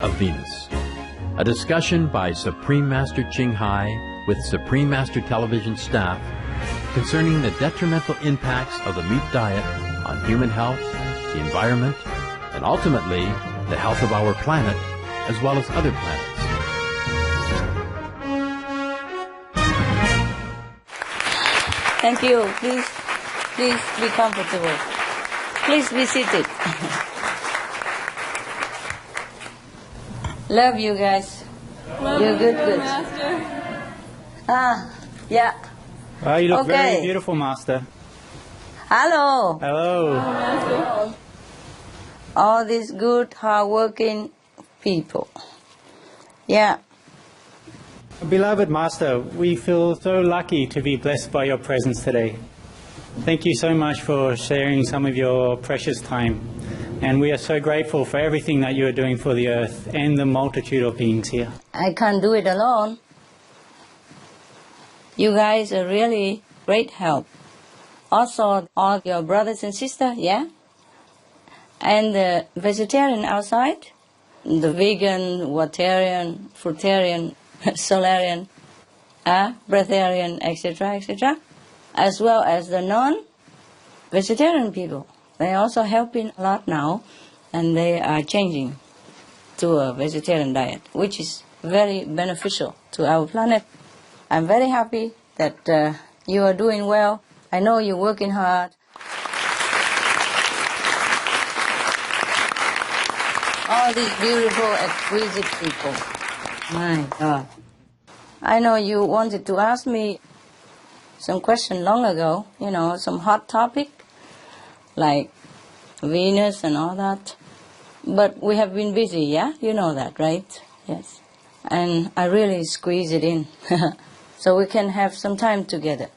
of Venus. A discussion by Supreme Master CHINGHAI with Supreme Master Television staff concerning the detrimental impacts of the meat diet on human health, the environment, and ultimately the health of our planet as well as other planets. Thank you. Please be comfortable. Please be seated. Love you guys. Love You're good, good. Master. Yeah. Well, you look Okay. very beautiful, Master. Hello. Hello. Master. All these good, hard-working people. Yeah. Beloved Master, we feel so lucky to be blessed by your presence today. Thank you so much for sharing some of your precious time. And we are so grateful for everything that you are doing for the earth and the multitude of beings here. I can't do it alone. You guys are really great help. Also, all your brothers and sisters, yeah? And the vegetarian outside, the vegan, waterian, fruitarian, solarian, breatharian, etc., etc., as well as the non-vegetarian people. They are also helping a lot now, and they are changing to a vegetarian diet, which is very beneficial to our planet. I'm very happy that you are doing well. I know you're working hard. All these beautiful, exquisite people. My God. I know you wanted to ask me some question long ago, you know, some hot topic, like Venus and all that. But we have been busy, yeah? You know that, right? Yes. And I really squeeze it in so we can have some time together.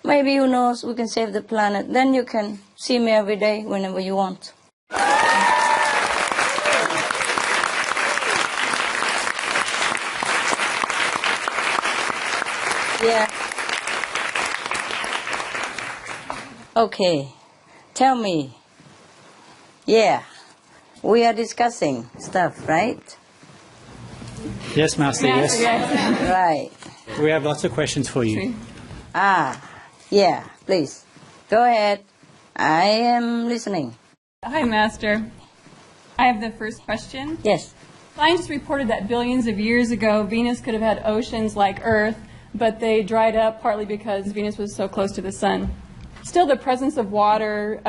Maybe, who knows, we can save the planet. Then you can see me every day whenever you want. Yeah. Okay. Tell me. Yeah. We are discussing stuff, right? Yes, Master, yes. Right. We have lots of questions for you. Yeah, please. Go ahead. I am listening. Hi, Master. I have the first question. Yes. Scientists reported that billions of years ago, Venus could have had oceans like Earth, but they dried up partly because Venus was so close to the sun. Still, the presence of water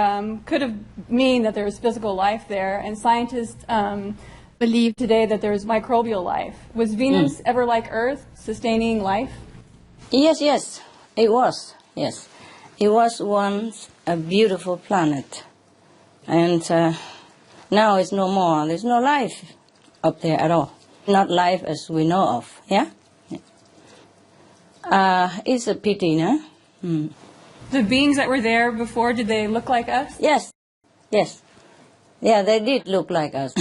could have mean that there was physical life there, and scientists believe today that there is microbial life. Was Venus ever like Earth, sustaining life? Yes, it was. Yes. It was once a beautiful planet. And now it's no more. There's no life up there at all. Not life as we know of, yeah? It's a pity, no? The beings that were there before, did they look like us? Yes. Yeah, they did look like us.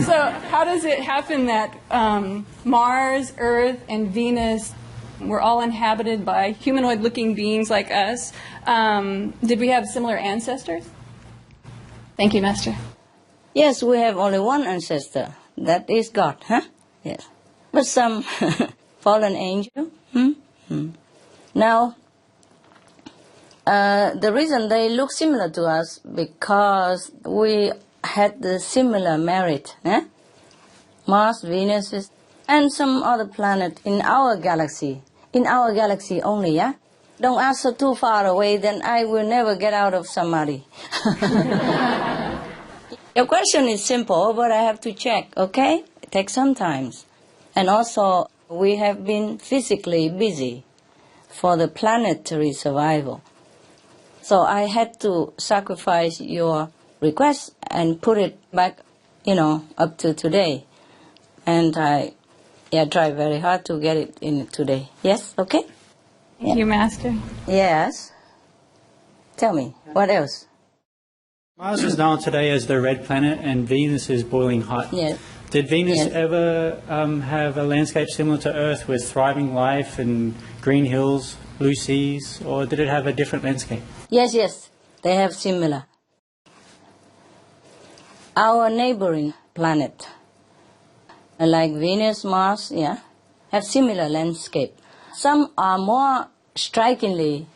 So how does it happen that Mars, Earth, and Venus were all inhabited by humanoid-looking beings like us? Did we have similar ancestors? Thank you, Master. Yes, we have only one ancestor. That is God, huh? Yes. But some fallen angel. Now, the reason they look similar to us because we had the similar merit, Mars, Venus, and some other planet in our galaxy. In our galaxy only, yeah? Don't ask so too far away, then I will never get out of Samadhi. Your question is simple, but I have to check, okay? It takes some time. And also, we have been physically busy for the planetary survival. So I had to sacrifice your request and put it back, up to today. And I try very hard to get it in today. Yes, okay? Thank you, Master. Yes. Tell me, what else? Mars is known today as the red planet and Venus is boiling hot. Yes. Did Venus Yes. ever have a landscape similar to Earth with thriving life and green hills, blue seas, or did it have a different landscape? Yes, they have similar. Our neighboring planet, like Venus, Mars, yeah, have similar landscape. Some are more strikingly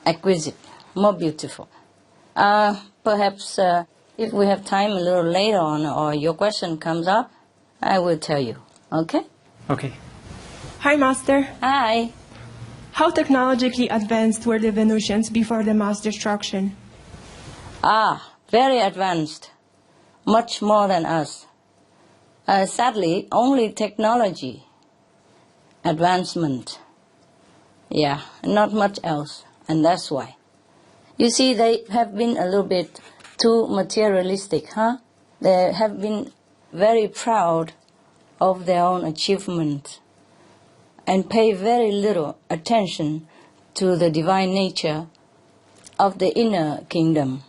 exquisite, more beautiful. Perhaps if we have time a little later on or your question comes up, I will tell you. Okay? Okay. Hi, Master. Hi. How technologically advanced were the Venusians before the mass destruction? Very advanced. Much more than us. Sadly, only technology advancement. Yeah, not much else. And that's why. You see, they have been a little bit too materialistic, huh? They have been very proud of their own achievement and pay very little attention to the divine nature of the inner kingdom.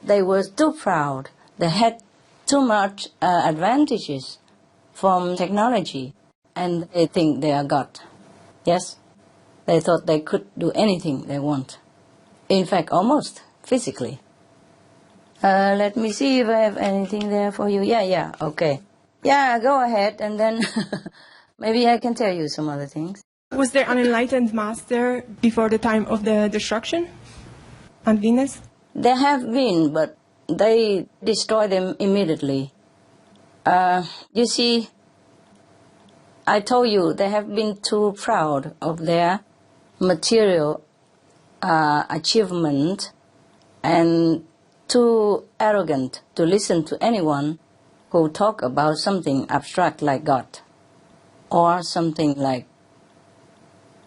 They were too proud. They had too much advantages from technology, and they think they are God. Yes? They thought they could do anything they want. In fact, almost physically. Let me see if I have anything there for you. Yeah, okay. Yeah, go ahead, and then maybe I can tell you some other things. Was there an enlightened master before the time of the destruction on Venus? There have been, but they destroy them immediately. You see, I told you they have been too proud of their material achievement and too arrogant to listen to anyone who talk about something abstract like God or something like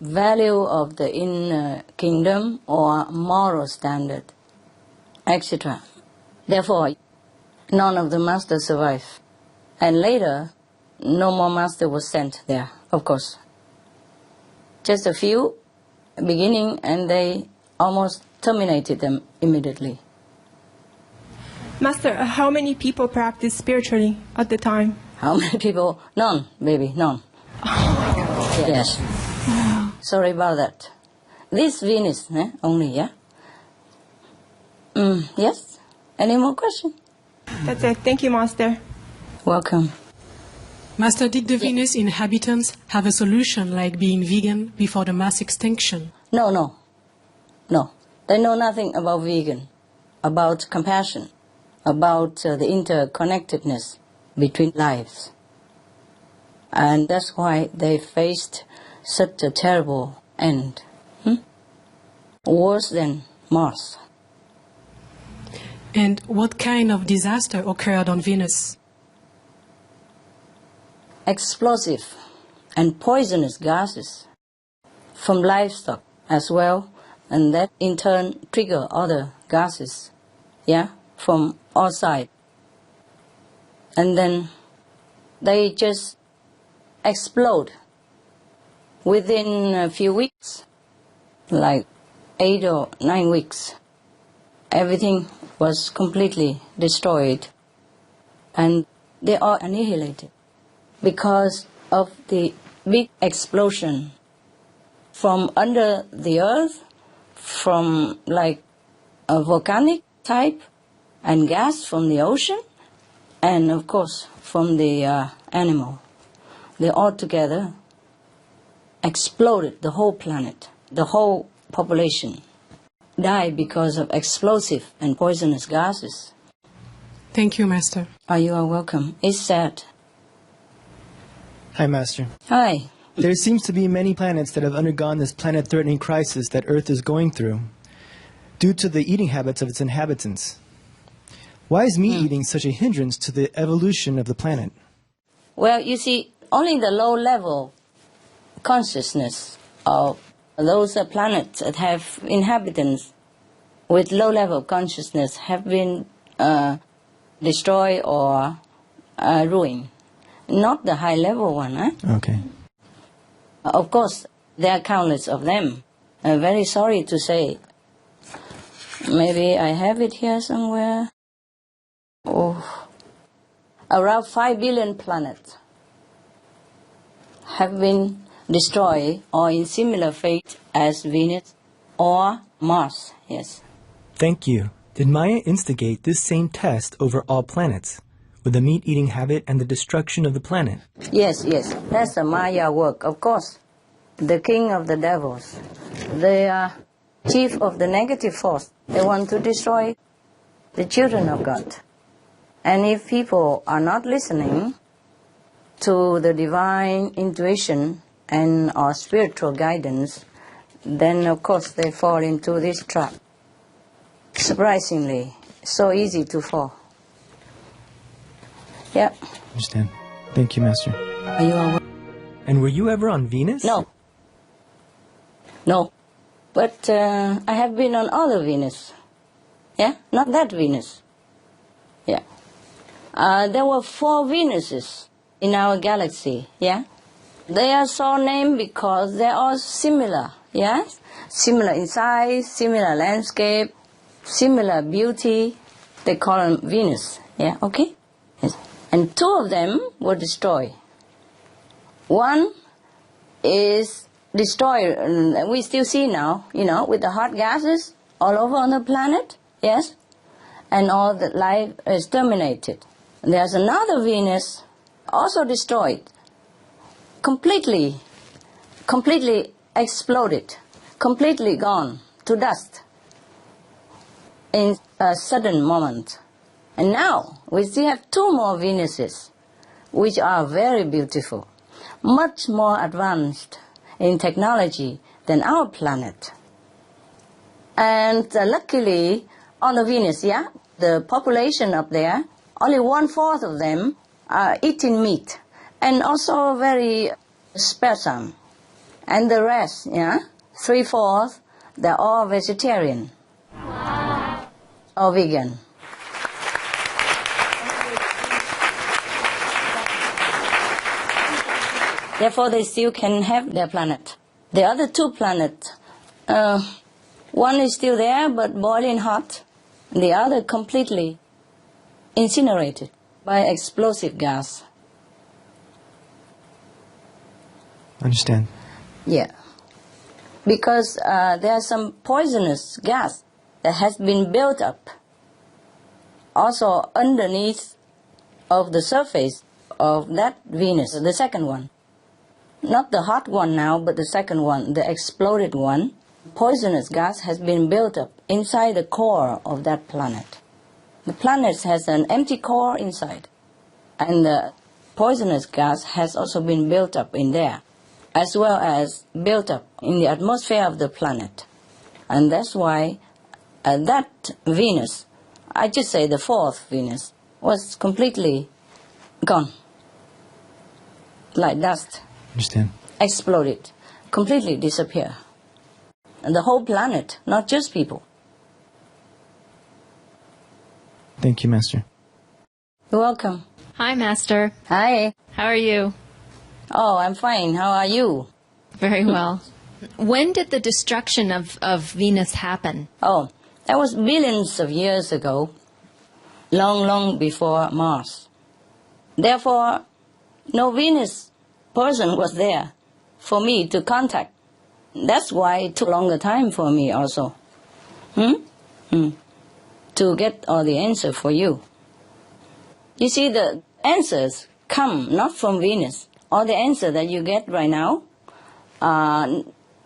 value of the inner kingdom or moral standard, etc. Therefore, none of the masters survived. And later, no more master was sent there, of course. Just a few beginning, and they almost terminated them immediately. Master, how many people practiced spiritually at the time? How many people? None, baby, none. Yes. Sorry about that. This Venus, only, yeah? Yes? Any more questions? That's it. Thank you, Master. Welcome. Master, did the Venus inhabitants have a solution like being vegan before the mass extinction? No. They know nothing about vegan, about compassion, about the interconnectedness between lives. And that's why they faced such a terrible end. Worse than Mars. And what kind of disaster occurred on Venus? Explosive and poisonous gases from livestock as well, and that in turn trigger other gases, from all sides. And then they just explode within a few weeks, like 8 or 9 weeks. Everything was completely destroyed, and they are annihilated because of the big explosion from under the earth, from like a volcanic type, and gas from the ocean, and of course from the animal. They all together exploded the whole planet. The whole population died because of explosive and poisonous gases. Thank you, Master. You are welcome. It's sad. Hi, Master. Hi. There seems to be many planets that have undergone this planet-threatening crisis that Earth is going through due to the eating habits of its inhabitants. Why is meat eating such a hindrance to the evolution of the planet? Well, you see, only the low-level consciousness of those planets that have inhabitants with low-level consciousness have been destroyed or ruined. Not the high-level one, Okay. Of course, there are countless of them. I'm very sorry to say. Maybe I have it here somewhere. Around 5 billion planets have been destroyed or in similar fate as Venus or Mars, yes. Thank you. Did Maya instigate this same test over all planets, with the meat-eating habit and the destruction of the planet? Yes, yes. That's the Maya work, of course. The king of the devils. The chief of the negative force. They want to destroy the children of God. And if people are not listening to the divine intuition and our spiritual guidance, then of course they fall into this trap. Surprisingly, so easy to fall. Yeah. Understand. Thank you, Master. Are you aware? And were you ever on Venus? No. No. But I have been on other Venus. Yeah? Not that Venus. Yeah. There were 4 Venuses in our galaxy. Yeah? They are so named because they are similar. Yeah? Similar in size, similar landscape, similar beauty. They call them Venus. Yeah? Okay? Yes. And 2 of them were destroyed. One is destroyed, and we still see now, with the hot gases all over on the planet, yes? And all the life is terminated. There's another Venus also destroyed, completely exploded, completely gone to dust in a sudden moment. And now we still have 2 more Venuses, which are very beautiful, much more advanced in technology than our planet. And luckily, on the Venus, yeah, the population up there, only 1/4 of them are eating meat, and also very sparsome. And the rest, yeah, 3/4, they're all vegetarian or vegan. Therefore, they still can have their planet. The other 2 planets, one is still there but boiling hot, and the other completely incinerated by explosive gas. Understand. Yeah. Because there's some poisonous gas that has been built up also underneath of the surface of that Venus, the second one. Not the hot one now, but the second one, the exploded one. Poisonous gas has been built up inside the core of that planet. The planet has an empty core inside, and the poisonous gas has also been built up in there, as well as built up in the atmosphere of the planet. And that's why that Venus, I just say the 4th Venus, was completely gone, like dust. Understand. Exploded, completely disappear. And the whole planet, not just people. Thank you, Master. You're welcome. Hi, Master. Hi. How are you? Oh, I'm fine. How are you? Very well. When did the destruction of Venus happen? Oh, that was billions of years ago, long before Mars. Therefore, no Venus person was there for me to contact. That's why it took longer time for me also. To get all the answer for you. You see, the answers come not from Venus. All the answer that you get right now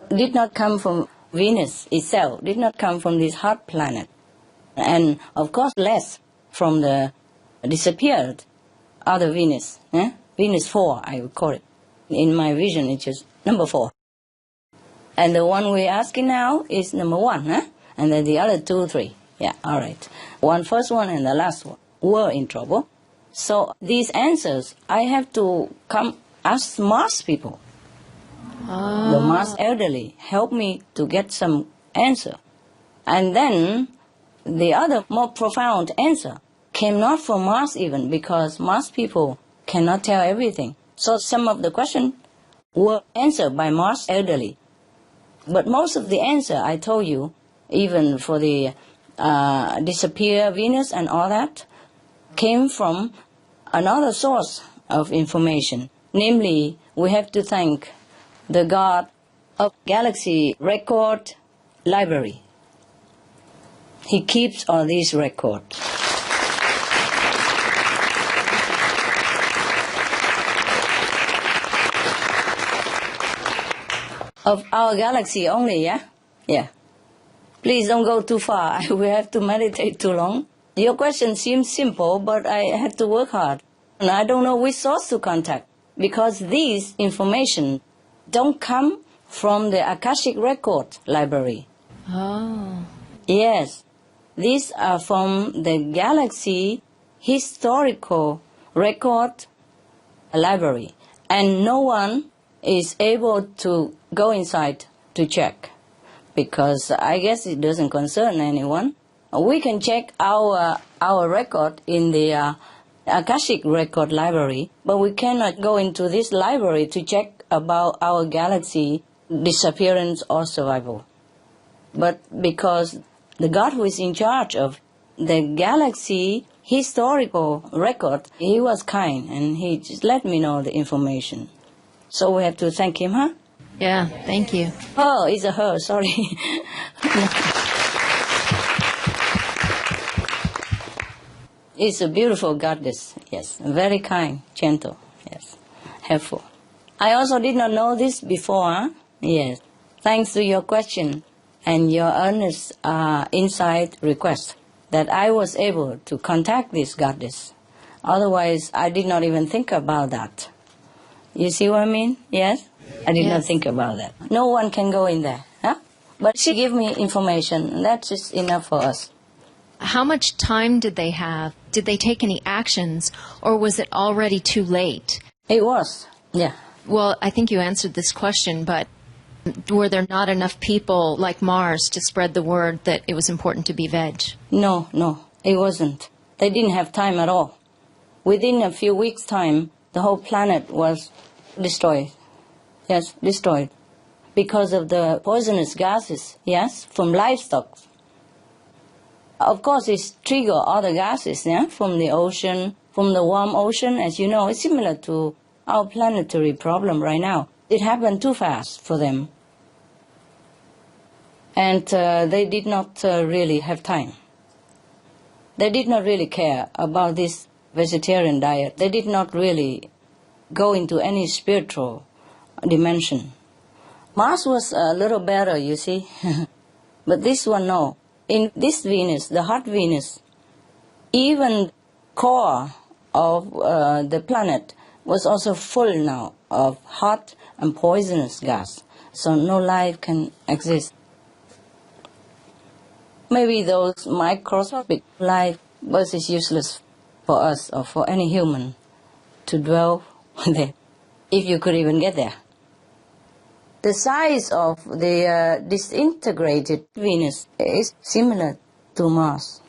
did not come from Venus itself, did not come from this hot planet. And of course less from the disappeared other Venus. Venus 4, I would call it. In my vision, it's just number 4. And the one we're asking now is number 1, and then the other 2, 3. Yeah, all right. First one and the last one were in trouble. So these answers, I have to come ask Mars people. The Mars elderly help me to get some answer. And then the other more profound answer came not from Mars even, because Mars people cannot tell everything. So some of the questions were answered by Mars elderly. But most of the answer, I told you, even for the disappear Venus and all that, came from another source of information. Namely, we have to thank the God of Galaxy Record Library. He keeps all these records. Of our galaxy only, yeah? Yeah. Please don't go too far. We have to meditate too long. Your question seems simple, but I had to work hard. And I don't know which source to contact, because these information don't come from the Akashic Record Library. Oh. Yes. These are from the Galaxy Historical Record Library. And no one is able to go inside to check, because I guess it doesn't concern anyone. We can check our record in the Akashic Record Library, but we cannot go into this library to check about our galaxy disappearance or survival. But because the God who is in charge of the galaxy historical record, he was kind and he just let me know the information. So we have to thank him, huh? Yeah, thank you. Oh, it's a her, sorry. It's a beautiful goddess, yes. Very kind, gentle, yes. Helpful. I also did not know this before, huh? Yes. Thanks to your question and your earnest insight request that I was able to contact this goddess. Otherwise, I did not even think about that. You see what I mean? Yes? I did not think about that. No one can go in there, huh? But she gave me information, and that's just enough for us. How much time did they have? Did they take any actions, or was it already too late? It was, yeah. Well, I think you answered this question, but were there not enough people like Mars to spread the word that it was important to be veg? No, it wasn't. They didn't have time at all. Within a few weeks' time, the whole planet was destroyed. Yes, destroyed. Because of the poisonous gases, yes, from livestock. Of course, it's trigger other gases, yeah, from the ocean, from the warm ocean, as you know. It's similar to our planetary problem right now. It happened too fast for them. And they did not really have time. They did not really care about this vegetarian diet. They did not really go into any spiritual dimension. Mars was a little better, you see. But this one, no. In this Venus, the hot Venus, even core of the planet was also full now of hot and poisonous gas. So no life can exist. Maybe those microscopic life was useless for us or for any human to dwell there, if you could even get there. The size of the disintegrated Venus is similar to Mars.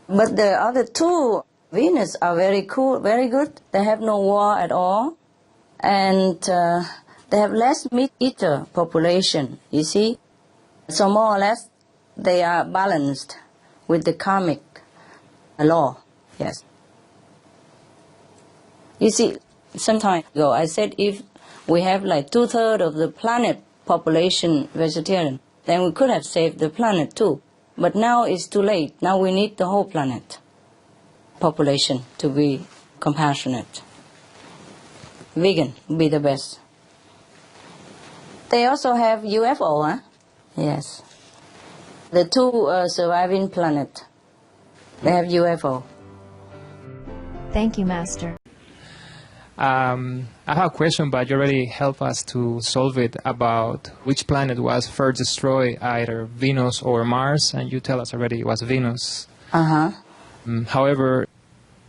But the other two Venus are very cool, very good. They have no war at all. And they have less meat-eater population, you see. So more or less, they are balanced with the karmic law, yes. You see, some time ago I said if we have like 2/3 of the planet population vegetarian, then we could have saved the planet too. But now it's too late. Now we need the whole planet population to be compassionate. Vegan would be the best. They also have UFO, huh? Yes. The two surviving planet, they have UFO. Thank you, Master. I have a question, but you already helped us to solve it about which planet was first destroyed, either Venus or Mars, and you tell us already it was Venus. Uh-huh. However,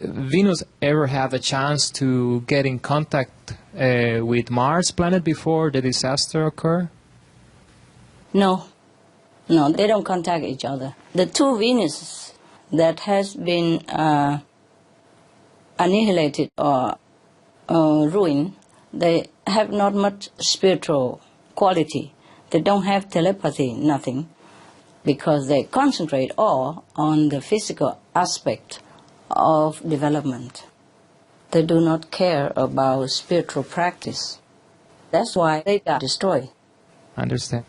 Venus ever had a chance to get in contact with Mars planet before the disaster occurred? No, they don't contact each other. The two Venuses that has been annihilated or ruined, they have not much spiritual quality. They don't have telepathy, nothing, because they concentrate all on the physical aspect of development. They do not care about spiritual practice. That's why they got destroyed. I understand.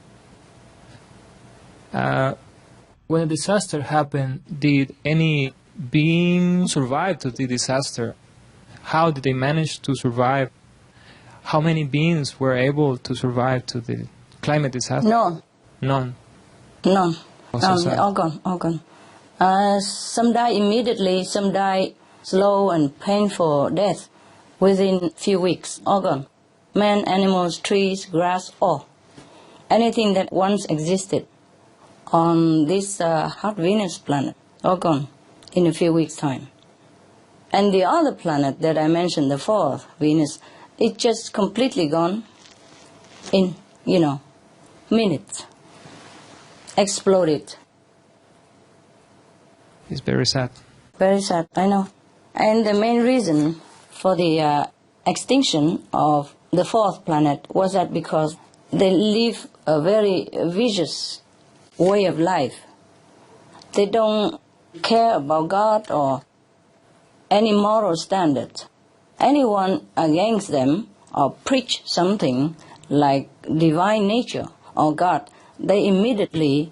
When a disaster happened, did any being survive to the disaster? How did they manage to survive? How many beings were able to survive to the climate disaster? No. None. None. Also sad. All gone, all gone. Some die immediately, some die slow and painful death within few weeks, all gone. Man, animals, trees, grass, all. Anything that once existed on this hot Venus planet, all gone in a few weeks' time. And the other planet that I mentioned, the fourth, Venus, it just completely gone in, minutes. Exploded. It's very sad. Very sad, I know. And the main reason for the extinction of the fourth planet was that because they live a very vicious way of life. They don't care about God or any moral standard. Anyone against them or preach something like divine nature or God, they immediately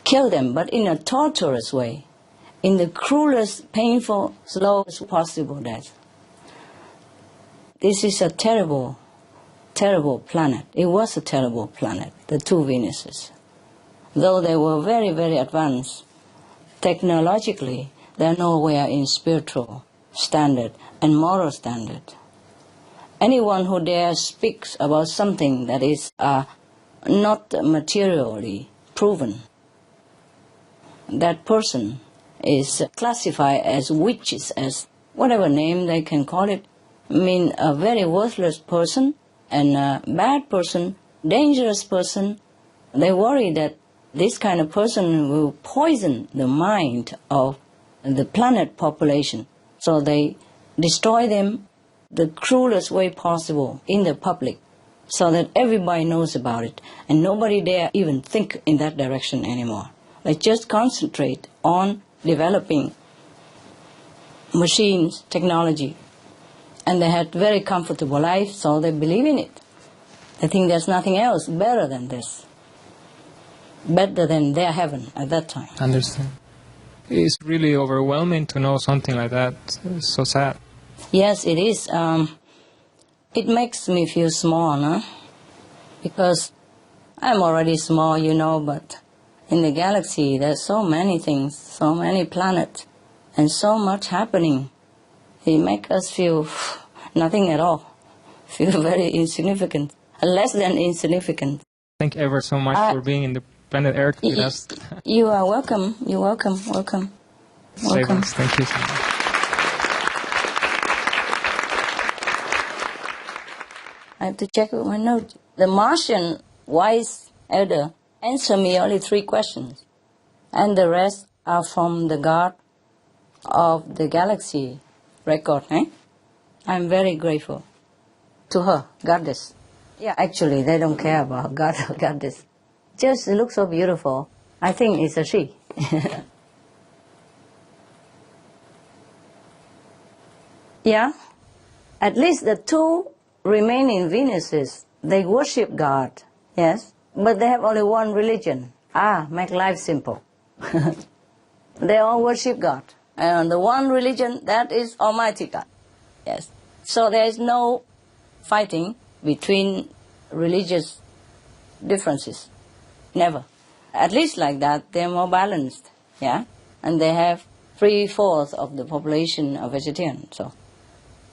kill them, but in a torturous way, in the cruelest, painful, slowest possible death. This is a terrible, terrible planet. It was a terrible planet, the two Venuses. Though they were very, very advanced, technologically, they're nowhere in spiritual standard and moral standard. Anyone who dares speaks about something that is not materially proven, that person is classified as witches, as whatever name they can call it. I mean, a very worthless person and a bad person, dangerous person. They worry that this kind of person will poison the mind of the planet population. So they destroy them the cruelest way possible in the public so that everybody knows about it and nobody dare even think in that direction anymore. They just concentrate on developing machines, technology, and they had very comfortable life, so they believe in it. They think there's nothing else better than this, better than their heaven at that time. Understand. It's really overwhelming to know something like that. It's so sad. Yes, it is. It makes me feel small, no? Because I'm already small, but in the galaxy there's so many things, so many planets, and so much happening. It makes us feel nothing at all, feel very insignificant, less than insignificant. Thank you ever so much for being in the planet Earth with us. You are welcome. You're welcome. Welcome. Save us. Thank you so much. I have to check with my note. The Martian wise elder answered me only 3 questions, and the rest are from the God of the galaxy record. I'm very grateful to her, goddess. Yeah, actually, they don't care about God or goddess. Just looks so beautiful. I think it's a she. Yeah, at least the 2 remaining Venuses, they worship God, yes, but they have only one religion. Make life simple. They all worship God. And the one religion, that is Almighty God. Yes. So there is no fighting between religious differences. Never. At least like that, they're more balanced. Yeah. And they have 3/4 of the population are vegetarian. So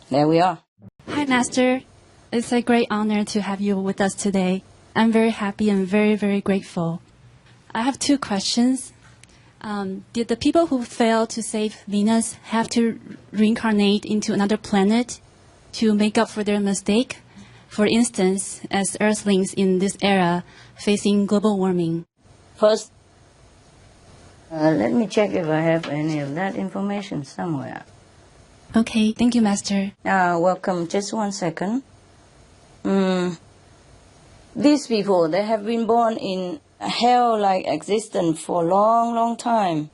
there we are. Hi, Master. It's a great honor to have you with us today. I'm very happy and very, very grateful. I have 2 questions. Did the people who failed to save Venus have to reincarnate into another planet to make up for their mistake? For instance, as Earthlings in this era facing global warming. First, let me check if I have any of that information somewhere. Okay, thank you, Master. Welcome. Just 1 second. These people, they have been born in a hell-like existence for a long, long time,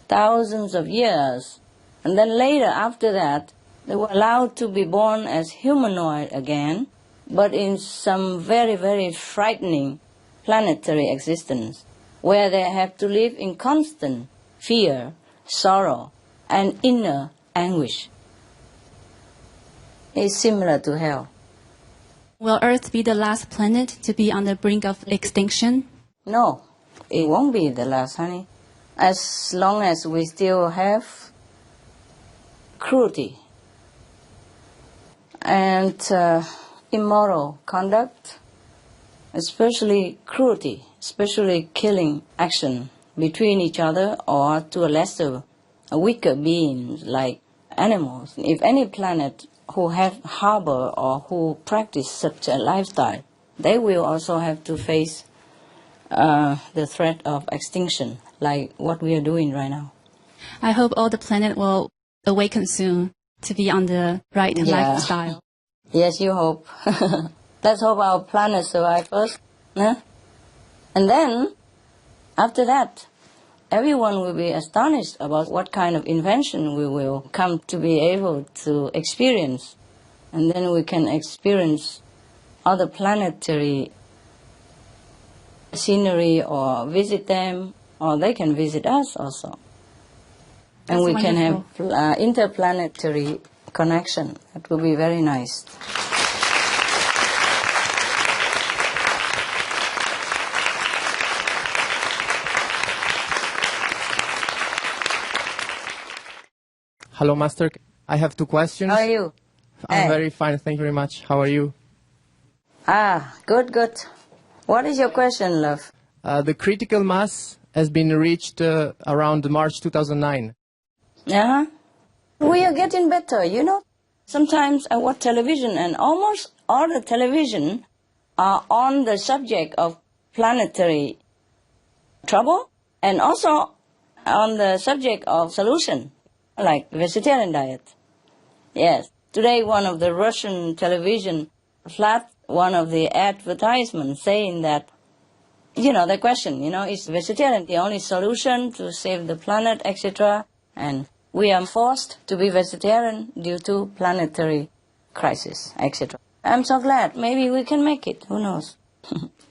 thousands of years. And then later, after that, they were allowed to be born as humanoid again, but in some very, very frightening planetary existence. where they have to live in constant fear, sorrow, and inner anguish. It's similar to hell. Will Earth be the last planet to be on the brink of extinction? No, it won't be the last, honey. As long as we still have cruelty and immoral conduct, especially cruelty, especially killing action between each other or to a lesser, a weaker beings like animals. If any planet who have harbor or who practice such a lifestyle, they will also have to face the threat of extinction, like what we are doing right now. I hope all the planet will awaken soon to be on the right lifestyle. Yes, you hope. Let's hope our planet survives first. Huh? And then, after that, everyone will be astonished about what kind of invention we will come to be able to experience. And then we can experience other planetary scenery or visit them, or they can visit us also. And That's we wonderful. can have interplanetary connection. It will be very nice. Hello, Master. I have 2 questions. How are you? I'm very fine. Thank you very much. How are you? Good, good. What is your question, love? The critical mass has been reached around March 2009. Uh-huh. We are getting better, you know. Sometimes I watch television and almost all the television are on the subject of planetary trouble and also on the subject of solution, like vegetarian diet. Yes. Today one of the Russian television flat one of the advertisements saying that, you know, the question, is vegetarian the only solution to save the planet, etc.? And we are forced to be vegetarian due to planetary crisis, etc. I'm so glad. Maybe we can make it. Who knows?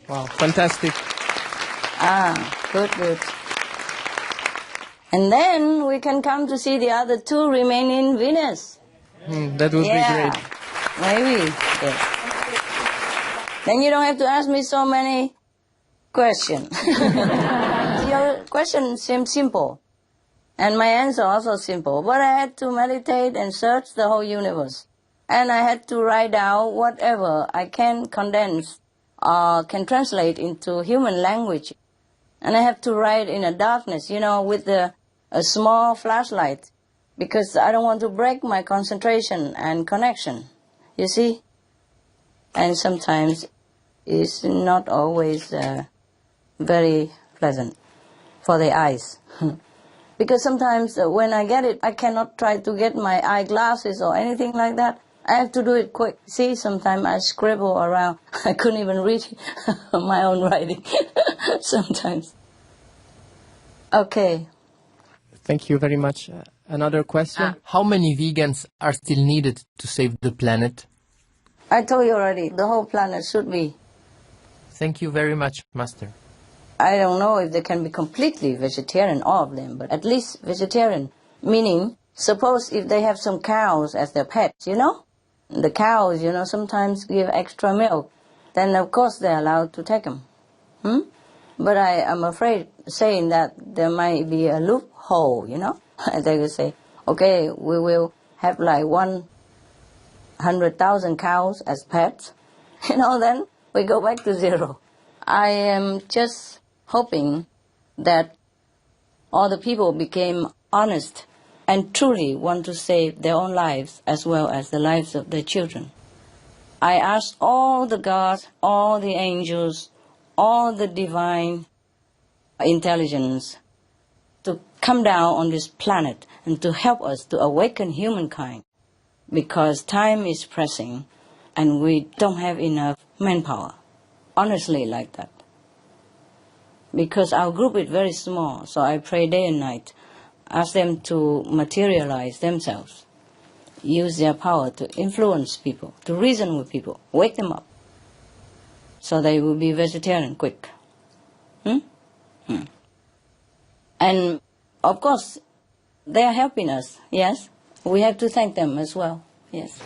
Wow, fantastic. Good, good. And then we can come to see the other 2 remaining Venus. That would be great. Maybe. Yes. Then you don't have to ask me so many questions. Your question seems simple. And my answer also simple. But I had to meditate and search the whole universe. And I had to write down whatever I can condense or can translate into human language. And I have to write in a darkness, with a small flashlight. Because I don't want to break my concentration and connection. You see? And sometimes it's not always very pleasant for the eyes. Because sometimes when I get it, I cannot try to get my eyeglasses or anything like that. I have to do it quick. See, sometimes I scribble around. I couldn't even read my own writing sometimes. Okay. Thank you very much. Another question. How many vegans are still needed to save the planet? I told you already, the whole planet should be. Thank you very much, Master. I don't know if they can be completely vegetarian, all of them, but at least vegetarian. Meaning, suppose if they have some cows as their pets, the cows, sometimes give extra milk, then of course they're allowed to take them. But I am afraid saying that there might be a loophole, They will say, okay, we will have like 100,000 cows as pets, then we go back to 0. I am just hoping that all the people became honest and truly want to save their own lives as well as the lives of their children. I ask all the gods, all the angels, all the divine intelligence to come down on this planet and to help us to awaken humankind, because time is pressing and we don't have enough manpower. Honestly, like that. Because our group is very small, so I pray day and night, ask them to materialize themselves, use their power to influence people, to reason with people, wake them up, so they will be vegetarian quick. And, of course, they are helping us, yes? We have to thank them as well, yes.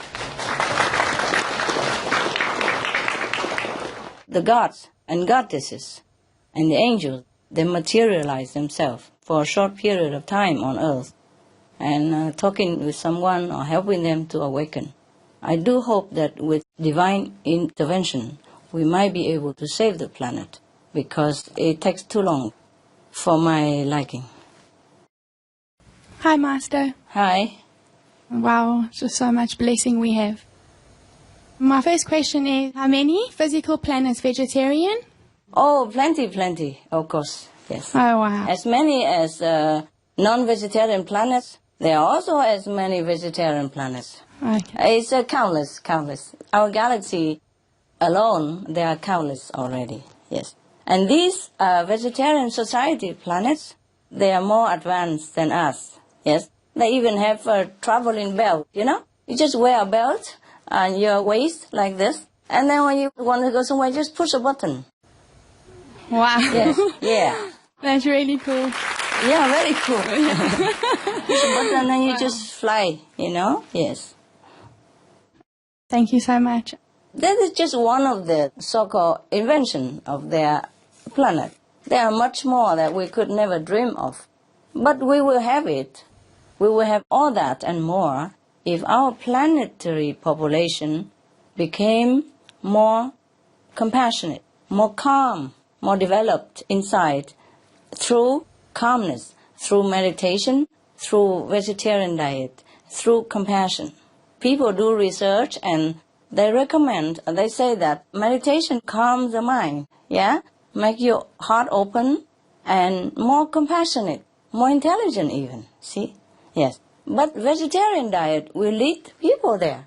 The gods and goddesses and the angels, they materialize themselves for a short period of time on earth and talking with someone or helping them to awaken. I do hope that with divine intervention, we might be able to save the planet because it takes too long for my liking. Hi, Master. Hi. Wow, just so much blessing we have. My first question is, how many physical planets vegetarian? Oh, plenty, of course, yes. Oh, wow. As many as non-vegetarian planets, there are also as many vegetarian planets. Okay. It's countless. Our galaxy alone, there are countless already, yes. And these vegetarian society planets, they are more advanced than us, yes. They even have a traveling belt, you know? You just wear a belt on your waist like this, and then when you want to go somewhere, just push a button. Wow. Yes, yeah. That's really cool. Yeah, very cool. Push a button and then you just fly, you know? Yes. Thank you so much. That is just one of the so-called invention of their planet. There are much more that we could never dream of. But we will have it. We will have all that and more if our planetary population became more compassionate, more calm, more developed inside through calmness, through meditation, through vegetarian diet, through compassion. People do research and they recommend, they say that meditation calms the mind, yeah? Make your heart open and more compassionate, more intelligent even, see? Yes. But vegetarian diet will lead people there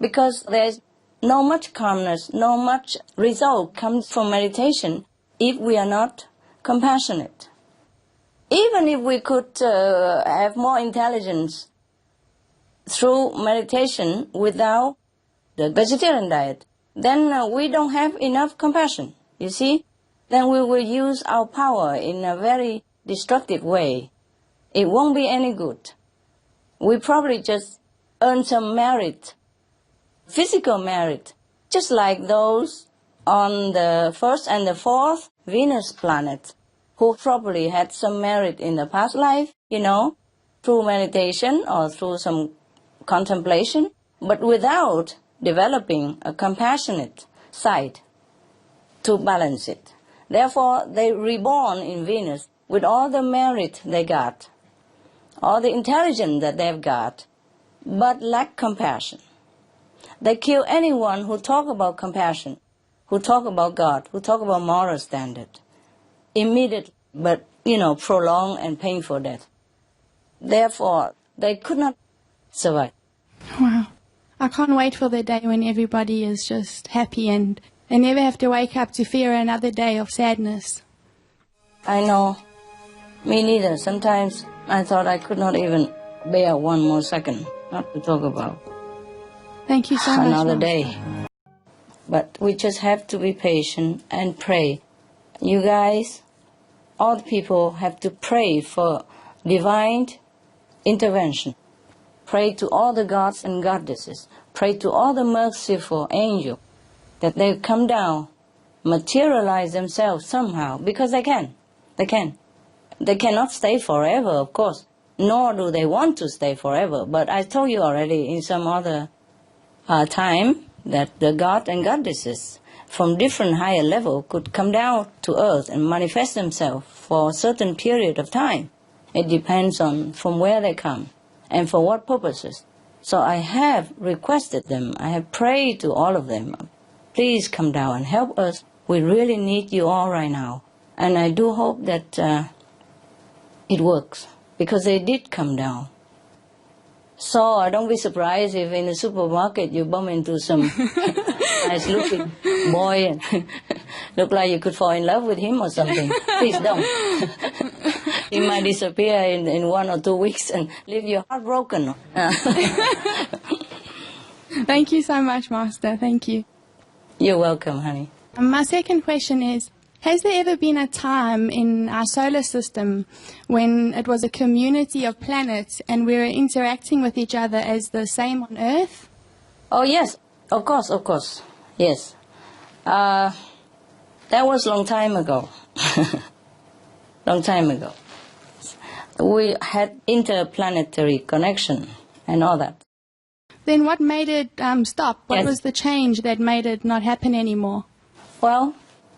because there's no much calmness, no much result comes from meditation if we are not compassionate. Even if we could have more intelligence through meditation without the vegetarian diet, then we don't have enough compassion, you see? Then we will use our power in a very destructive way. It won't be any good. We probably just earn some merit, physical merit, just like those on the first and the fourth Venus planet, who probably had some merit in the past life, you know, through meditation or through some contemplation, but without developing a compassionate side to balance it. Therefore, they reborn in Venus with all the merit they got, all the intelligence that they've got, but lack compassion. They kill anyone who talk about compassion, who talk about God, who talk about moral standard. Immediate, but, you know, prolonged and painful death. Therefore, they could not survive. Wow. I can't wait for the day when everybody is just happy and they never have to wake up to fear another day of sadness. I know. Me neither. Sometimes I thought I could not even bear one more second, not to talk about Thank you so much. Another day. But we just have to be patient and pray. You guys, all the people have to pray for divine intervention. Pray to all the gods and goddesses. Pray to all the merciful angels that they come down, materialize themselves somehow, because they can. They can. They cannot stay forever, of course, nor do they want to stay forever. But I told you already in some other time that the gods and goddesses from different higher level could come down to earth and manifest themselves for a certain period of time. It depends on from where they come and for what purposes. So I have requested them, I have prayed to all of them, please come down and help us. We really need you all right now. And I do hope that it works, because they did come down. So don't be surprised if in the supermarket you bump into some nice-looking boy and look like you could fall in love with him or something. Please don't. He might disappear in 1 or 2 weeks and leave you heartbroken. Thank you so much, Master. Thank you. You're welcome, honey. My second question is, Has there ever been a time in our solar system when it was a community of planets and we were interacting with each other as the same on Earth? Oh, yes, of course, yes. That was long time ago. Long time ago. We had interplanetary connection and all that. Then what made it stop? What Yes. was the change that made it not happen anymore? Well,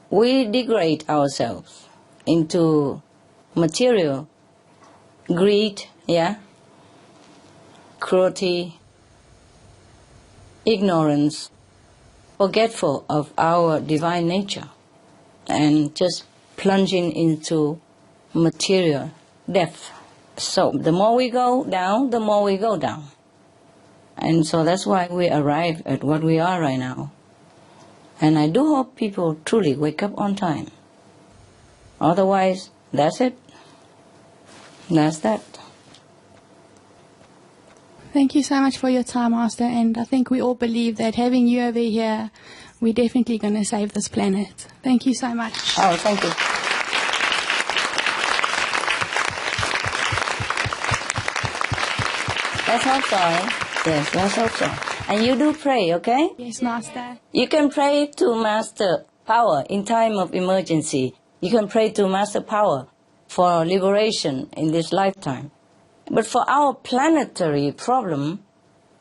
we degrade ourselves into material, greed, cruelty, ignorance, forgetful of our divine nature, and just plunging into material depth. So the more we go down, the more we go down. And so that's why we arrive at what we are right now. And I do hope people truly wake up on time. Otherwise, that's it. That's that. Thank you so much for your time, Master, and I think we all believe that having you over here, we're definitely going to save this planet. Thank you so much. Oh, thank you. Let's hope so, eh? Yes, let's hope so. And you do pray, okay? Yes, Master. You can pray to Master Power in time of emergency. You can pray to Master Power for liberation in this lifetime. But for our planetary problem,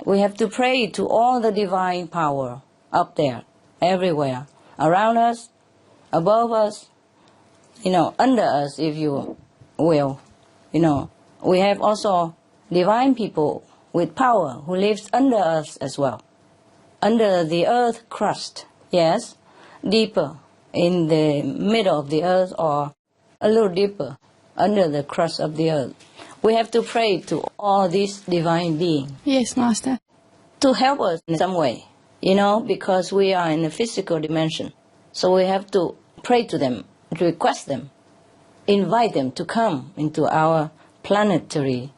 we have to pray to all the divine power up there, everywhere, around us, above us, under us, if you will. We have also divine people with power who lives under us as well, under the earth crust, yes, deeper in the middle of the earth or a little deeper under the crust of the earth. We have to pray to all these divine beings. Yes, Master. To help us in some way, because we are in a physical dimension. So we have to pray to them, request them, invite them to come into our planetary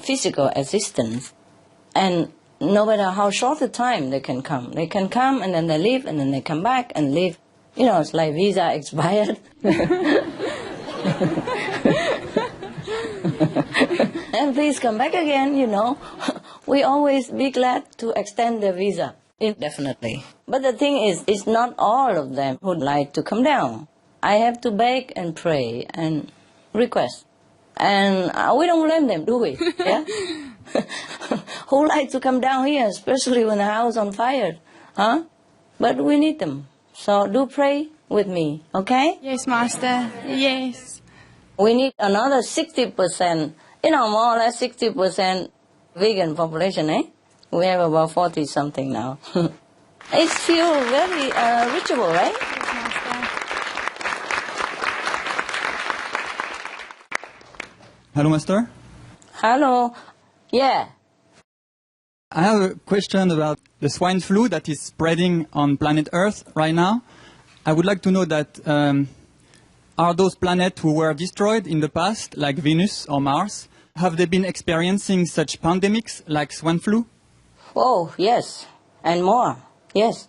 physical existence. And no matter how short the time they can come and then they leave and then they come back and leave. It's like visa expired. And please come back again, We always be glad to extend the visa indefinitely. But the thing is, it's not all of them who'd like to come down. I have to beg and pray and request. And we don't blame them, do we? Yeah? Who like to come down here, especially when the house is on fire? Huh? But we need them. So do pray with me, okay? Yes, Master. Yes. We need another 60%, more or less 60% vegan population, eh? We have about 40-something now. It feels very reachable, right? Yes, Master. Hello, Master. Hello. Yeah. I have a question about the swine flu that is spreading on planet Earth right now. I would like to know that are those planets who were destroyed in the past, like Venus or Mars, have they been experiencing such pandemics like swine flu? Oh, yes. And more. Yes.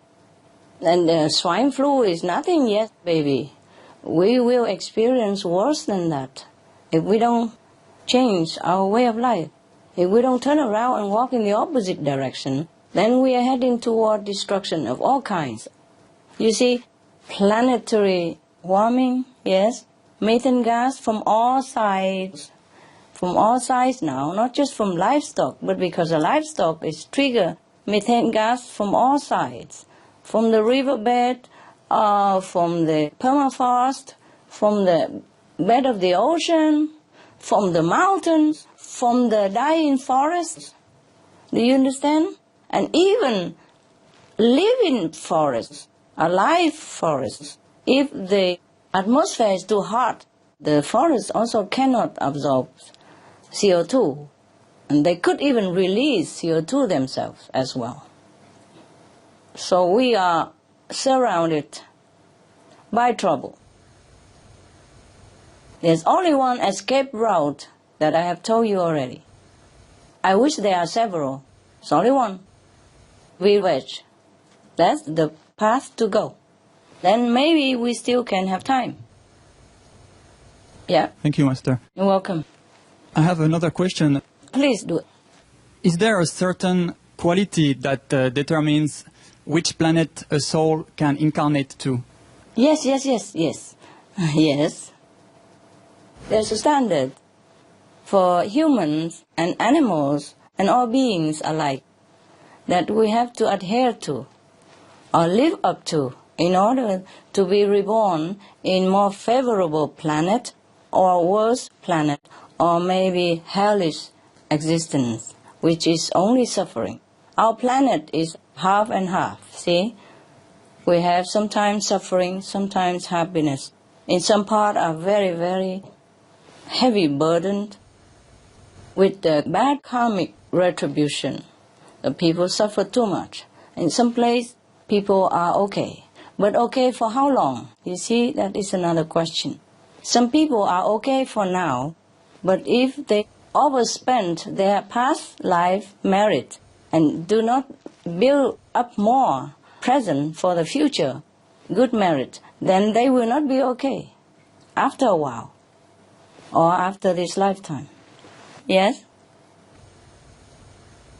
And swine flu is nothing yet, baby. We will experience worse than that if we don't change our way of life. If we don't turn around and walk in the opposite direction, then we are heading toward destruction of all kinds. You see, planetary warming, yes, methane gas from all sides now, not just from livestock, but because the livestock is trigger methane gas from all sides, from the riverbed, from the permafrost, from the bed of the ocean, from the mountains, from the dying forests. Do you understand? And even living forests, alive forests, if the atmosphere is too hot, the forests also cannot absorb CO2. And they could even release CO2 themselves as well. So we are surrounded by trouble. There's only one escape route that I have told you already. I wish there are several. It's only one. We wedge. That's the path to go. then maybe we still can have time. Yeah. Thank you, Master. You're welcome. I have another question. Please do it. Is there a certain quality that determines which planet a soul can incarnate to? Yes. Yes. There's a standard for humans and animals and all beings alike that we have to adhere to or live up to in order to be reborn in more favorable planet or worse planet or maybe hellish existence, which is only suffering. Our planet is half and half, see? We have sometimes suffering, sometimes happiness. In some part are very, very heavy burdened with the bad karmic retribution. The people suffer too much. In some place, people are okay. But okay for how long? You see, that is another question. Some people are okay for now, but if they overspend their past life merit and do not build up more present for the future good merit, then they will not be okay after a while or after this lifetime. Yes?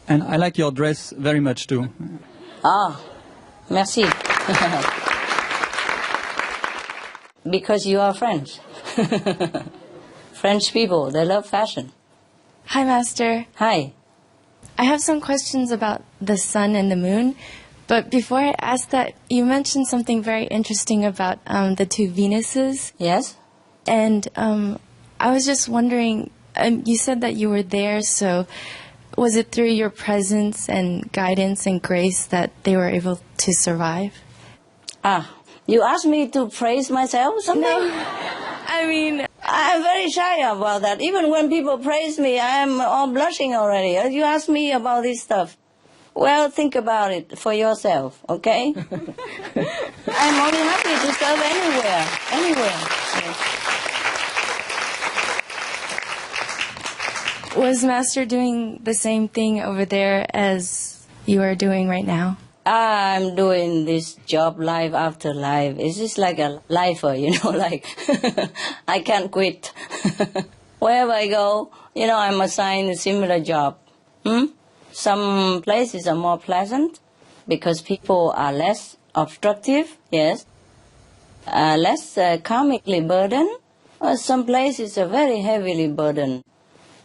And I like your dress very much too. Ah, merci. Because you are French. French people, they love fashion. Hi, Master. Hi. I have some questions about the sun and the moon. But before I ask that, you mentioned something very interesting about the two Venuses. Yes. And I was just wondering, you said that you were there, so was it through your presence and guidance and grace that they were able to survive? Ah, you asked me to praise myself or something? No, I mean, I'm very shy about that. Even when people praise me, I am all blushing already. You ask me about this stuff. Well, think about it for yourself, okay? I'm only happy to serve anywhere. Yes. Was Master doing the same thing over there as you are doing right now? I'm doing this job life after life. It's just like a lifer, like I can't quit. Wherever I go, I'm assigned a similar job. Some places are more pleasant because people are less obstructive, yes, less karmically burdened. Some places are very heavily burdened.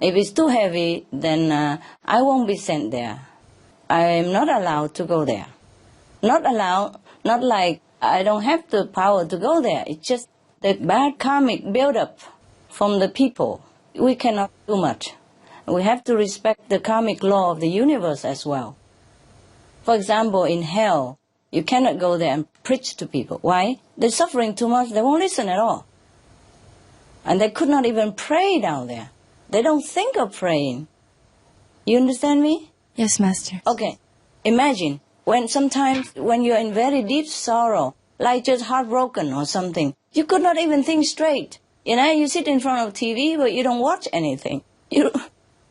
If it's too heavy, then I won't be sent there. I am not allowed to go there. Not allowed, not like I don't have the power to go there. It's just the bad karmic build-up from the people. We cannot do much. We have to respect the karmic law of the universe as well. For example, in hell, you cannot go there and preach to people. Why? They're suffering too much, they won't listen at all. And they could not even pray down there. They don't think of praying. You understand me? Yes, Master. Okay. Imagine, sometimes when you're in very deep sorrow, like just heartbroken or something, you could not even think straight. You sit in front of TV, but you don't watch anything. You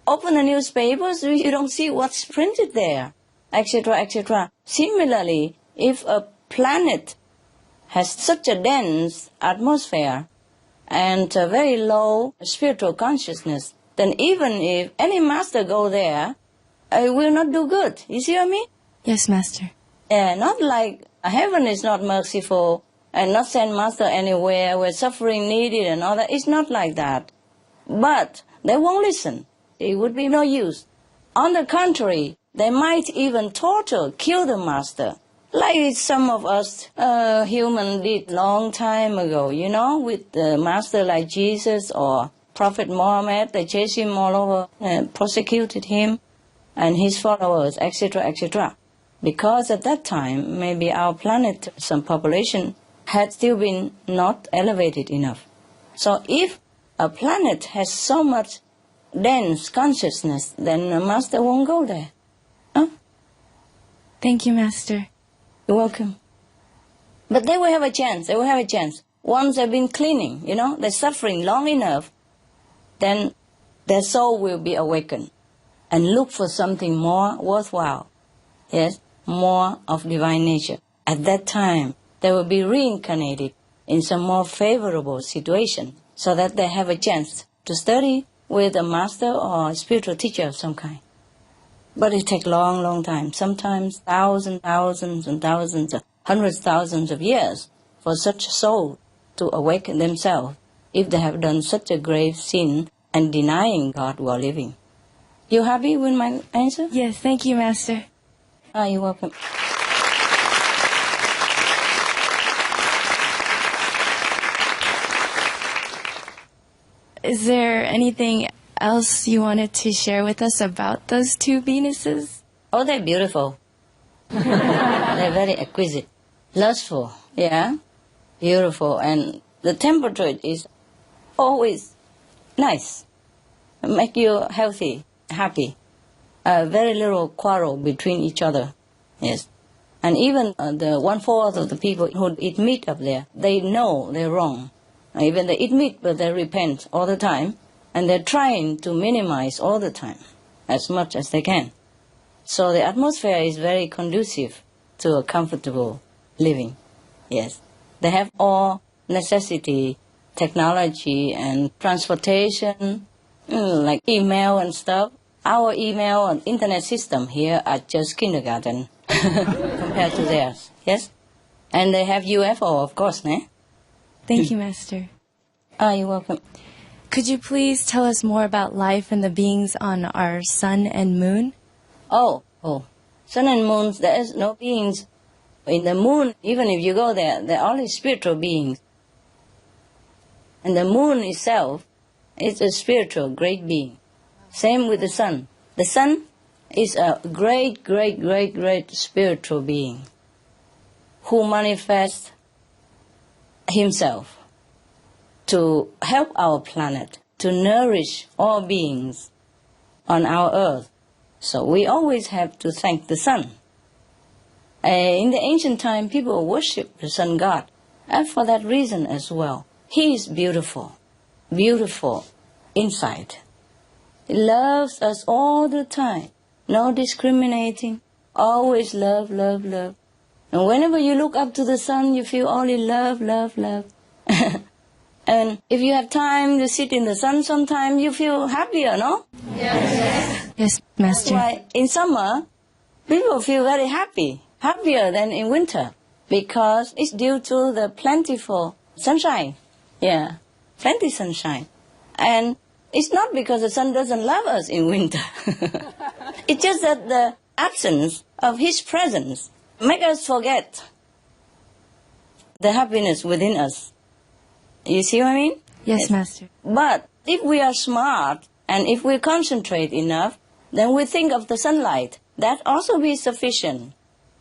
open the newspapers, you don't see what's printed there, etc., etc. Similarly, if a planet has such a dense atmosphere and a very low spiritual consciousness, then even if any master go there, it will not do good. You see what I mean? Yes, Master. Not like heaven is not merciful and not send master anywhere where suffering needed and all that. It's not like that. But they won't listen. It would be no use. On the contrary, they might even torture, kill the master, like some of us human did long time ago, with the master like Jesus or Prophet Muhammad. They chased him all over and prosecuted him and his followers, etc., etc. Because at that time, maybe our planet, some population, had still been not elevated enough. So if a planet has so much dense consciousness, then the master won't go there. Huh? Thank you, Master. You're welcome. But they will have a chance. Once they've been cleaning, they're suffering long enough, then their soul will be awakened and look for something more worthwhile. Yes, more of divine nature. At that time, they will be reincarnated in some more favorable situation so that they have a chance to study with a master or a spiritual teacher of some kind. But it takes long, long time, sometimes thousands and thousands, hundreds of thousands of years for such a soul to awaken themselves if they have done such a grave sin and denying God while living. You happy with my answer? Yes, thank you, Master. You're welcome. Is there anything else you wanted to share with us about those two Venuses? Oh, they're beautiful. They're very exquisite, lustful, yeah, beautiful, and the temperature is always nice, make you healthy, happy. Very little quarrel between each other, yes. And even the 1/4 of the people who eat meat up there, they know they're wrong. Even they eat meat, but they repent all the time, and they're trying to minimize all the time, as much as they can. So the atmosphere is very conducive to a comfortable living, yes. They have all necessity, technology and transportation, like email and stuff. Our email and internet system here are just kindergarten compared to theirs, yes? And they have UFO, of course, ne? Thank you, Master. You're welcome. Could you please tell us more about life and the beings on our sun and moon? Oh, sun and moon, there is no beings. In the moon, even if you go there, they're only spiritual beings. And the moon itself is a spiritual, great being. Same with the sun. The sun is a great, great, great, great spiritual being who manifests himself to help our planet, to nourish all beings on our earth. So we always have to thank the sun. In the ancient time, people worship the sun god, and for that reason as well. He is beautiful, beautiful inside. He loves us all the time, no discriminating, always love, love, love. And whenever you look up to the sun, you feel only love, love, love. And if you have time to sit in the sun sometime, you feel happier, no? Yes. Yes, Master. That's why in summer, people feel very happy, happier than in winter, because it's due to the plentiful sunshine. Yeah, plenty sunshine. And it's not because the sun doesn't love us in winter. It's just that the absence of his presence makes us forget the happiness within us. You see what I mean? Yes, Master. But if we are smart and if we concentrate enough, then we think of the sunlight. That also be sufficient.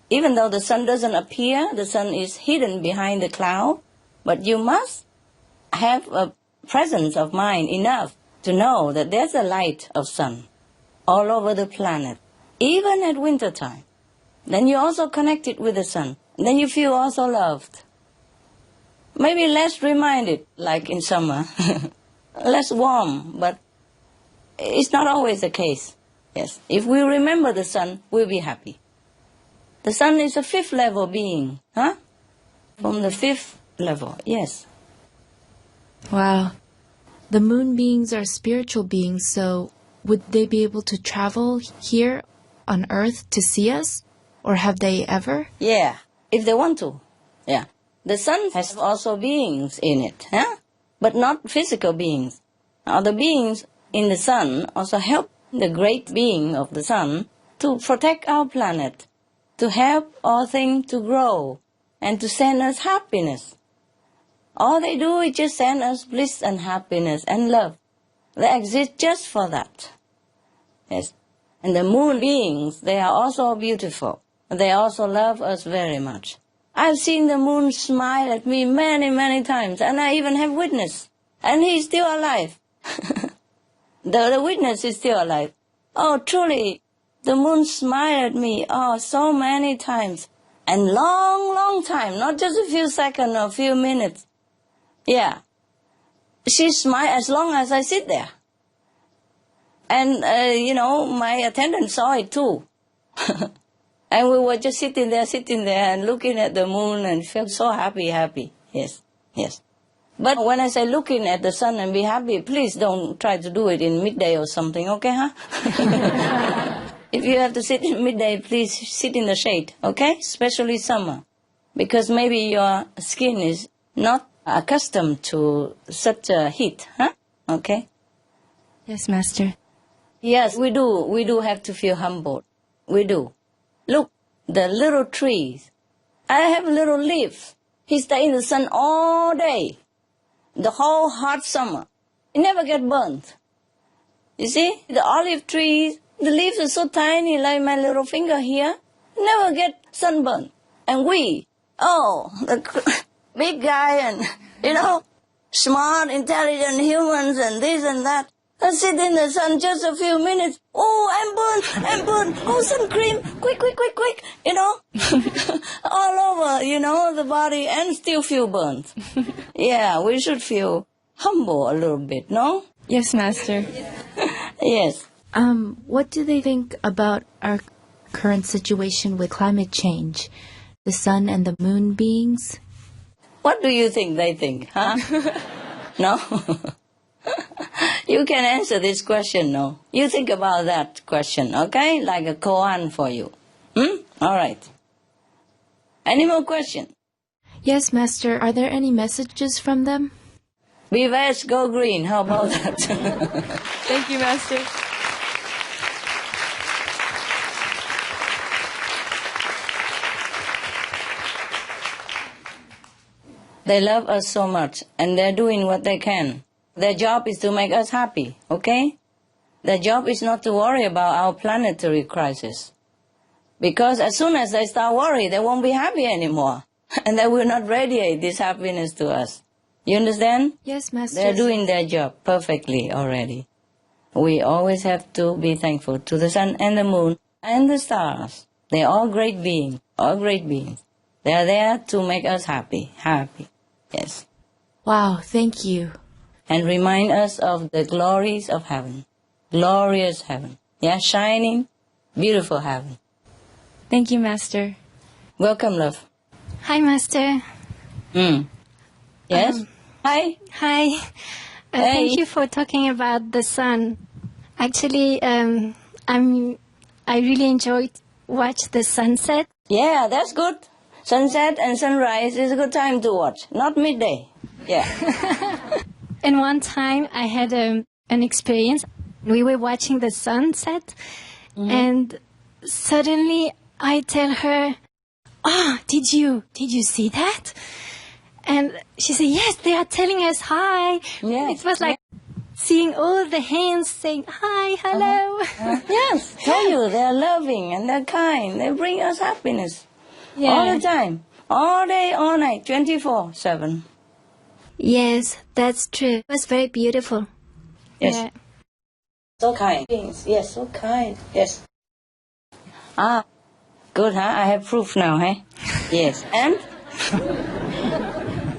Even though the sun doesn't appear, the sun is hidden behind the cloud, but you must have a presence of mind enough to know that there's a light of sun all over the planet, even at winter time. Then you're also connected with the sun. Then you feel also loved. Maybe less reminded, like in summer, less warm, but it's not always the case. Yes, if we remember the sun, we'll be happy. The sun is a 5th level being, huh? From the 5th level, yes. Wow. The moon beings are spiritual beings, so would they be able to travel here on Earth to see us? Or have they ever? Yeah, if they want to, yeah. The sun has also beings in it, huh? But not physical beings. The beings in the sun also help the great being of the sun to protect our planet, to help all things to grow, and to send us happiness. All they do is just send us bliss and happiness and love. They exist just for that. Yes. And the moon beings, they are also beautiful. They also love us very much. I've seen the moon smile at me many, many times, and I even have witness. And he's still alive. The witness is still alive. Oh, truly, the moon smiled at me, so many times. And long, long time, not just a few seconds or a few minutes. Yeah. She smiled as long as I sit there. And, my attendant saw it too. And we were just sitting there and looking at the moon and felt so happy. Yes, yes. But when I say looking at the sun and be happy, please don't try to do it in midday or something, okay, huh? If you have to sit in midday, please sit in the shade, okay? Especially summer. Because maybe your skin is not accustomed to such a heat, huh? Okay? Yes, Master. Yes, we do. We do have to feel humbled. We do. Look, the little trees. I have little leaves. He stay in the sun all day. The whole hot summer. It never get burnt. You see, the olive trees, the leaves are so tiny like my little finger here. Never get sunburned. And we, the big guy and, smart, intelligent humans and this and that. I sit in the sun just a few minutes. Oh, I'm burned. Oh, sun cream. Quick. All over, the body and still feel burnt. Yeah, we should feel humble a little bit, no? Yes, Master. Yes. What do they think about our current situation with climate change? The sun and the moon beings? What do you think they think, huh? No? You can answer this question, no? You think about that question, okay? Like a koan for you. All right. Any more questions? Yes, Master. Are there any messages from them? Be veg, go green. How about that? Thank you, Master. They love us so much, and they're doing what they can. Their job is to make us happy, okay? Their job is not to worry about our planetary crisis. Because as soon as they start worrying, they won't be happy anymore. And they will not radiate this happiness to us. You understand? Yes, Master. They're doing their job perfectly already. We always have to be thankful to the sun and the moon and the stars. They're all great beings, They're there to make us happy. Yes. Wow, thank you. And remind us of the glories of heaven. Glorious heaven. Yeah, shining, beautiful heaven. Thank you, Master. Welcome, love. Hi, Master. Yes? Hi. Hi. Hey. Thank you for talking about the sun. Actually, I really enjoyed watch the sunset. Yeah, that's good. Sunset and sunrise is a good time to watch, not midday. Yeah. And one time I had an experience. We were watching the sunset, and suddenly I tell her, did you see that? And she said, yes, they are telling us hi. Yes. It was like seeing all the hands saying hi, hello. Yes, tell you, they're loving and they're kind. They bring us happiness. Yeah. All the time. All day, all night, 24/7. Yes, that's true. It was very beautiful. Yes. Yeah. So kind. Yes, so kind. Yes. Good, huh? I have proof now, huh? Yes. And?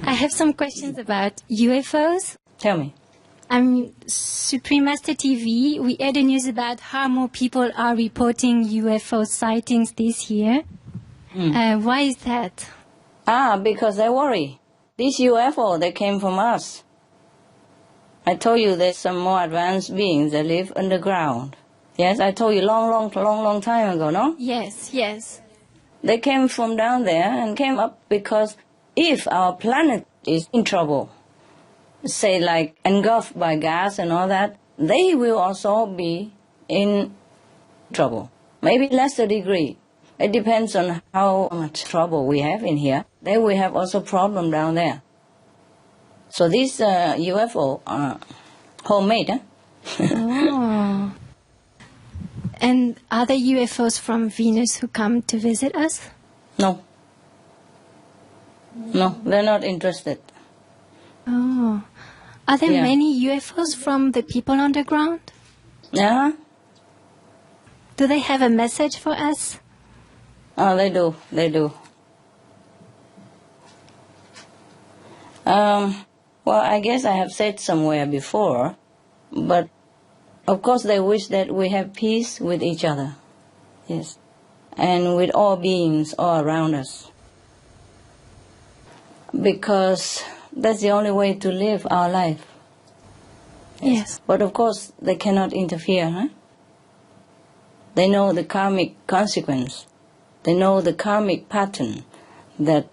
I have some questions about UFOs. Tell me. Supreme Master TV, we had the news about how more people are reporting UFO sightings this year. Why is that? Because they worry. These UFO, they came from us. I told you there's some more advanced beings that live underground. Yes, I told you long time ago, no? Yes. They came from down there and came up because if our planet is in trouble, say like engulfed by gas and all that, they will also be in trouble. Maybe lesser degree. It depends on how much trouble we have in here. They will have also problem down there. So these UFO are homemade, huh? Oh. And are there UFOs from Venus who come to visit us? No, they're not interested. Oh. Are there many UFOs from the people underground? Yeah. Do they have a message for us? Oh, they do. Well, I guess I have said somewhere before, but of course they wish that we have peace with each other. Yes. and with all beings all around us. Because that's the only way to live our life. Yes. But of course, they cannot interfere, huh? They know the karmic consequence. They know the karmic pattern that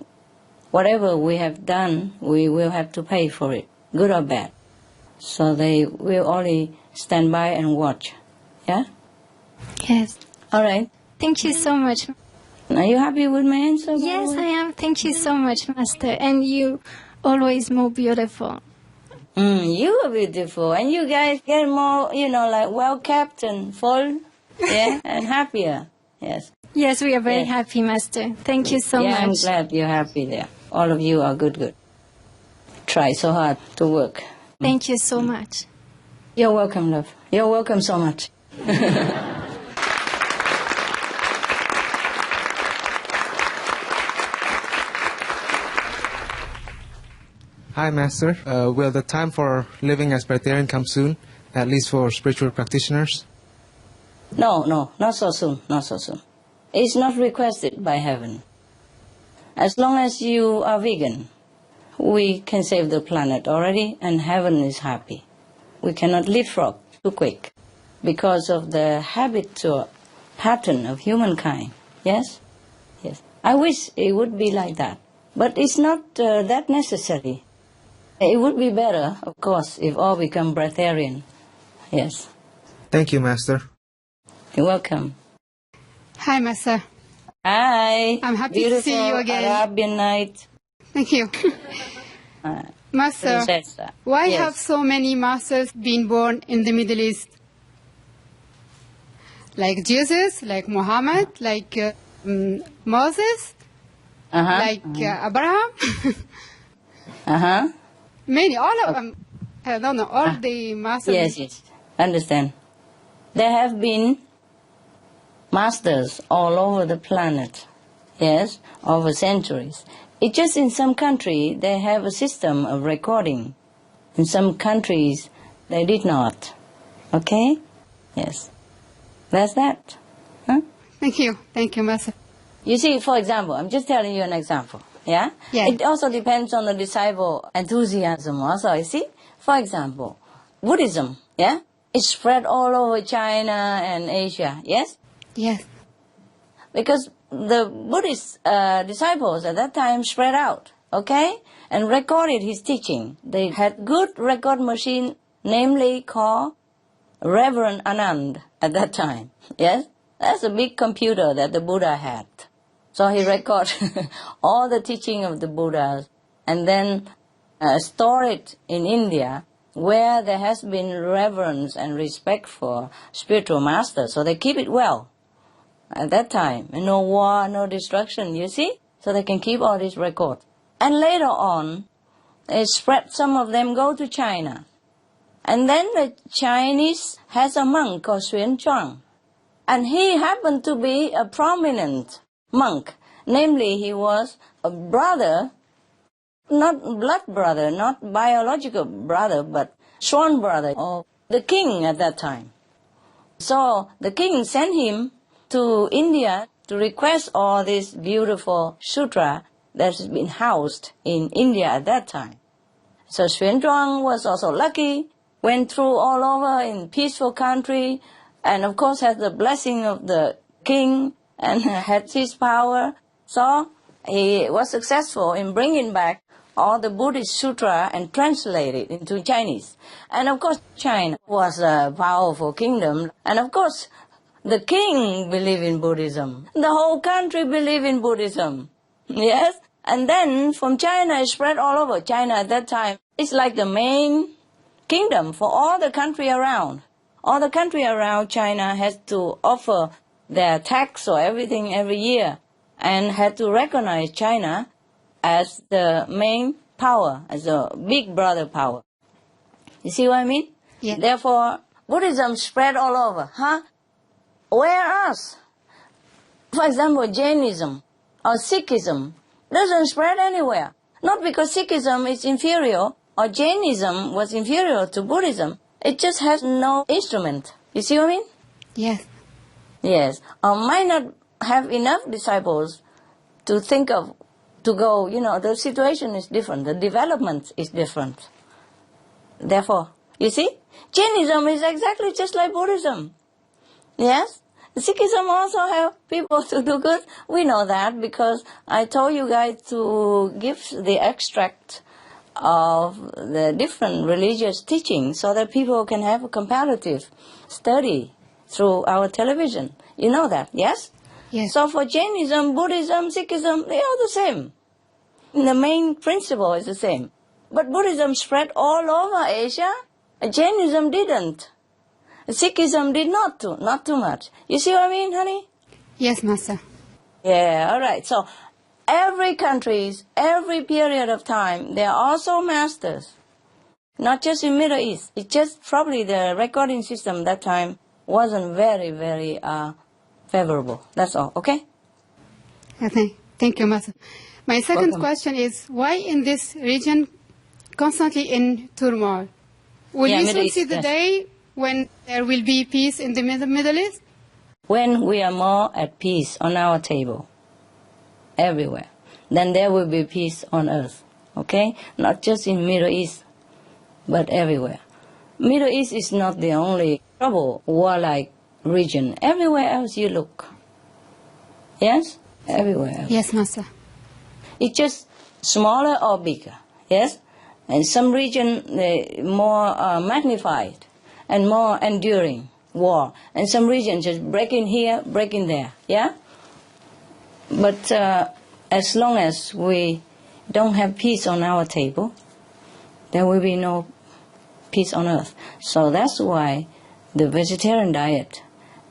whatever we have done, we will have to pay for it, good or bad. So they will only stand by and watch. Yeah? Yes. All right. Thank you so much. Are you happy with my answer? Yes, I am. Thank you so much, Master. And you always more beautiful. You are beautiful. And you guys get more, like well-kept and full, yeah, and happier. Yes. Yes, we are very Yes. happy, Master. Thank you so Yeah, I'm much. glad you're happy there. All of you are good. Try so hard to work. Thank you so much. You're welcome, love. You're welcome so much. Hi, Master. Will the time for living as Breatharian come soon, at least for spiritual practitioners? No, not so soon, not so soon. It's not requested by heaven. As long as you are vegan, we can save the planet already, and heaven is happy. We cannot leapfrog too quick because of the habit or pattern of humankind. Yes? Yes. I wish it would be like that. But it's not that necessary. It would be better, of course, if all become breatharian. Yes. Thank you, Master. You're welcome. Hi, Master. Hi. I'm happy Beautiful to see you again. Arabian night. Thank you. Master, Princessa. why Yes. have so many masters been born in the Middle East? Like Jesus, like Muhammad, like Moses, like Abraham? Many, all of them. I don't know, all the masters. Yes. Understand. There have been masters all over the planet. Yes, over centuries. It's just in some countries they have a system of recording. In some countries they did not. Okay? Yes. That's that. Huh? Thank you, Master. You see, for example, I'm just telling you an example. Yeah? Yeah. It also depends on the disciple enthusiasm also, you see? For example, Buddhism, yeah? It spread all over China and Asia, yes? Yes. Because the Buddhist disciples at that time spread out, okay? And recorded his teaching. They had good record machine, namely called Reverend Anand at that time, yes? That's a big computer that the Buddha had. So he recorded all the teaching of the Buddhas and then store it in India where there has been reverence and respect for spiritual masters. So they keep it well at that time. And no war, no destruction, you see? So they can keep all these records. And later on, they spread, some of them go to China. And then the Chinese has a monk called Xuan Zhuang. And he happened to be a prominent monk. Namely, he was a brother, not blood brother, not biological brother, but sworn brother of the king at that time. So the king sent him to India to request all this beautiful sutra that has been housed in India at that time. So Xuan Zhuang was also lucky, went through all over in peaceful country, and of course had the blessing of the king and had his power. So he was successful in bringing back all the Buddhist sutra and translate it into Chinese. And of course China was a powerful kingdom. And of course the king believed in Buddhism. The whole country believed in Buddhism. Yes? And then from China it spread all over. China at that time, it's like the main kingdom for all the country around. All the country around China has to offer their tax or everything every year and had to recognize China as the main power, as a big brother power. You see what I mean? Yeah. Therefore, Buddhism spread all over. Huh? Whereas, for example, Jainism or Sikhism doesn't spread anywhere. Not because Sikhism is inferior or Jainism was inferior to Buddhism. It just has no instrument. You see what I mean? Yes. Yes. Or might not have enough disciples to think of, to go, the situation is different, the development is different. Therefore, you see, Jainism is exactly just like Buddhism. Yes? Sikhism also help people to do good. We know that because I told you guys to give the extract of the different religious teachings so that people can have a comparative study through our television. You know that, yes? Yes. So for Jainism, Buddhism, Sikhism, they are the same. The main principle is the same. But Buddhism spread all over Asia. Jainism didn't. Sikhism did not too much. You see what I mean, honey? Yes, Master. Yeah, all right. So every country, every period of time, they are also masters. Not just in Middle East. It's just probably the recording system that time wasn't very, very favorable. That's all, okay? Okay. Thank you, Master. My second Welcome. question is, why in this region constantly in turmoil? Will we Middle soon East, see the yes. day when there will be peace in the Middle East? When we are more at peace on our table, everywhere, then there will be peace on earth, okay? Not just in Middle East, but everywhere. Middle East is not the only trouble, warlike region. Everywhere else you look. Yes? Everywhere else. Yes, Master. It's just smaller or bigger, yes? And some region more magnified and more enduring war. And some region just breaking here, breaking there, yeah? But as long as we don't have peace on our table, there will be no peace on earth. So that's why the vegetarian diet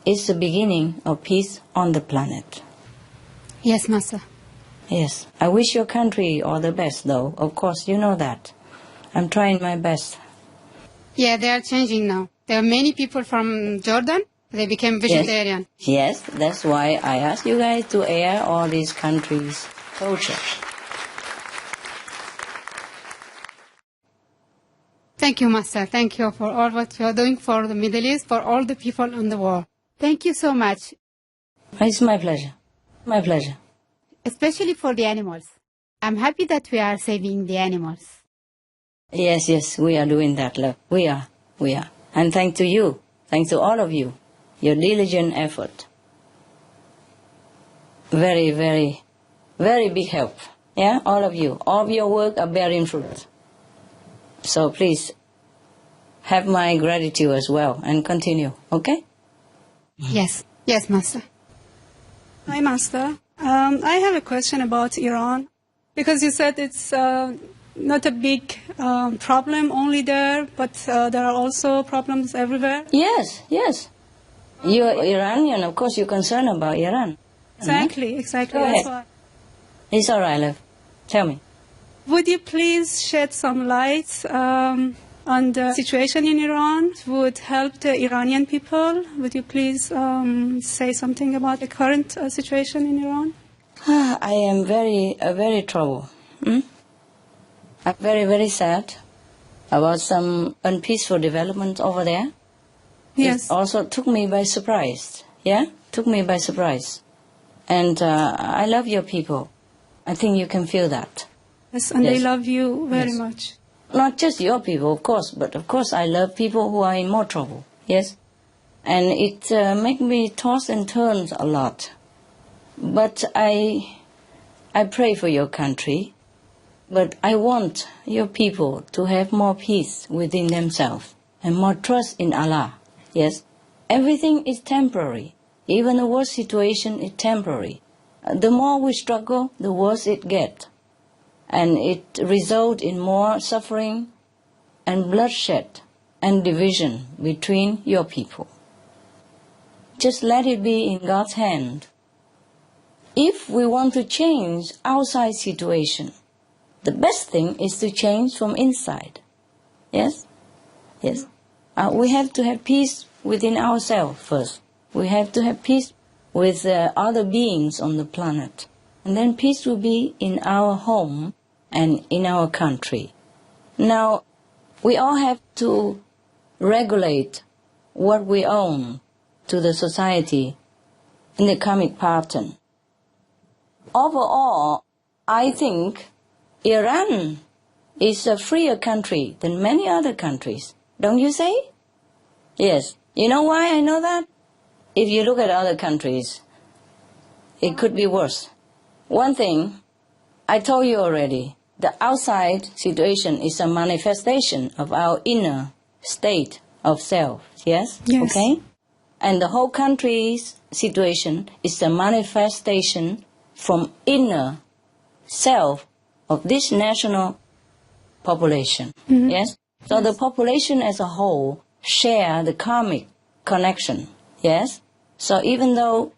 is the beginning of peace on the planet. Yes, Master. Yes. I wish your country all the best, though. Of course, you know that. I'm trying my best. Yeah, they are changing now. There are many people from Jordan. They became vegetarian. Yes, that's why I asked you guys to air all these countries' culture. Thank you, Master. Thank you for all what you are doing for the Middle East, for all the people in the world. Thank you so much. It's my pleasure. My pleasure. Especially for the animals. I'm happy that we are saving the animals. Yes, we are doing that, love. We are. And thanks to you, thanks to all of you, your diligent effort. Very, very, very big help. Yeah, all of you. All of your work are bearing fruit. So please, have my gratitude as well and continue, okay? Yes, Master. Hi, Master. I have a question about Iran, because you said it's not a big problem only there, but there are also problems everywhere. Yes. You're Iranian, of course you're concerned about Iran. Exactly. Go That's ahead. why. It's all right, love. Tell me. Would you please shed some light on the situation in Iran? Would help the Iranian people? Would you please say something about the current situation in Iran? I am very troubled. I'm very, very sad about some unpeaceful development over there. Yes. It also took me by surprise. Yeah? Took me by surprise. And I love your people. I think you can feel that. Yes, and Yes. they love you very Yes. much. Not just your people, of course, but of course I love people who are in more trouble. Yes? And it makes me toss and turns a lot. But I pray for your country. But I want your people to have more peace within themselves and more trust in Allah. Yes? Everything is temporary. Even the worst situation is temporary. The more we struggle, the worse it gets. And it results in more suffering and bloodshed and division between your people. Just let it be in God's hand. If we want to change outside situation, the best thing is to change from inside. Yes? We have to have peace within ourselves first. We have to have peace with other beings on the planet. And then peace will be in our home and in our country. Now, we all have to regulate what we own to the society in the karmic pattern. Overall, I think Iran is a freer country than many other countries. Don't you say? Yes. You know why I know that? If you look at other countries, it could be worse. One thing, I told you already, the outside situation is a manifestation of our inner state of self. Yes? Yes. Okay? And the whole country's situation is a manifestation from inner self of this national population. Mhm. Yes? So the population as a whole share the karmic connection. Yes? So even though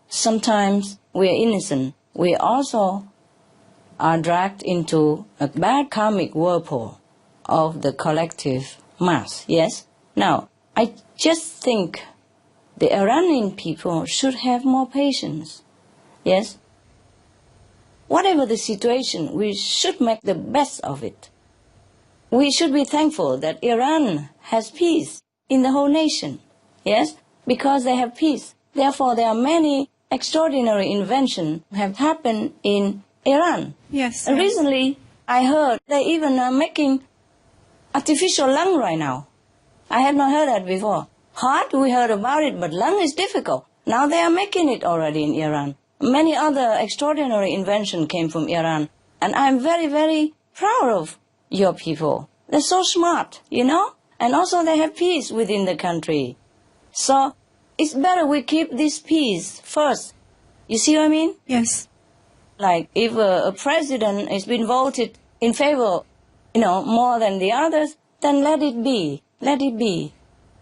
sometimes we are innocent, we also are dragged into a bad karmic whirlpool of the collective mass. Yes? Now, I just think the Iranian people should have more patience. Yes? Whatever the situation, we should make the best of it. We should be thankful that Iran has peace in the whole nation. Yes? Because they have peace. Therefore, there are many extraordinary inventions have happened in Iran. Yes. And recently, I heard they even are making artificial lung right now. I have not heard that before. Heart, we heard about it, but lung is difficult. Now they are making it already in Iran. Many other extraordinary inventions came from Iran. And I'm very, very proud of your people. They're so smart, you know? And also they have peace within the country. So it's better we keep this peace first. You see what I mean? Yes. Like if a president has been voted in favor, more than the others, then let it be. Let it be.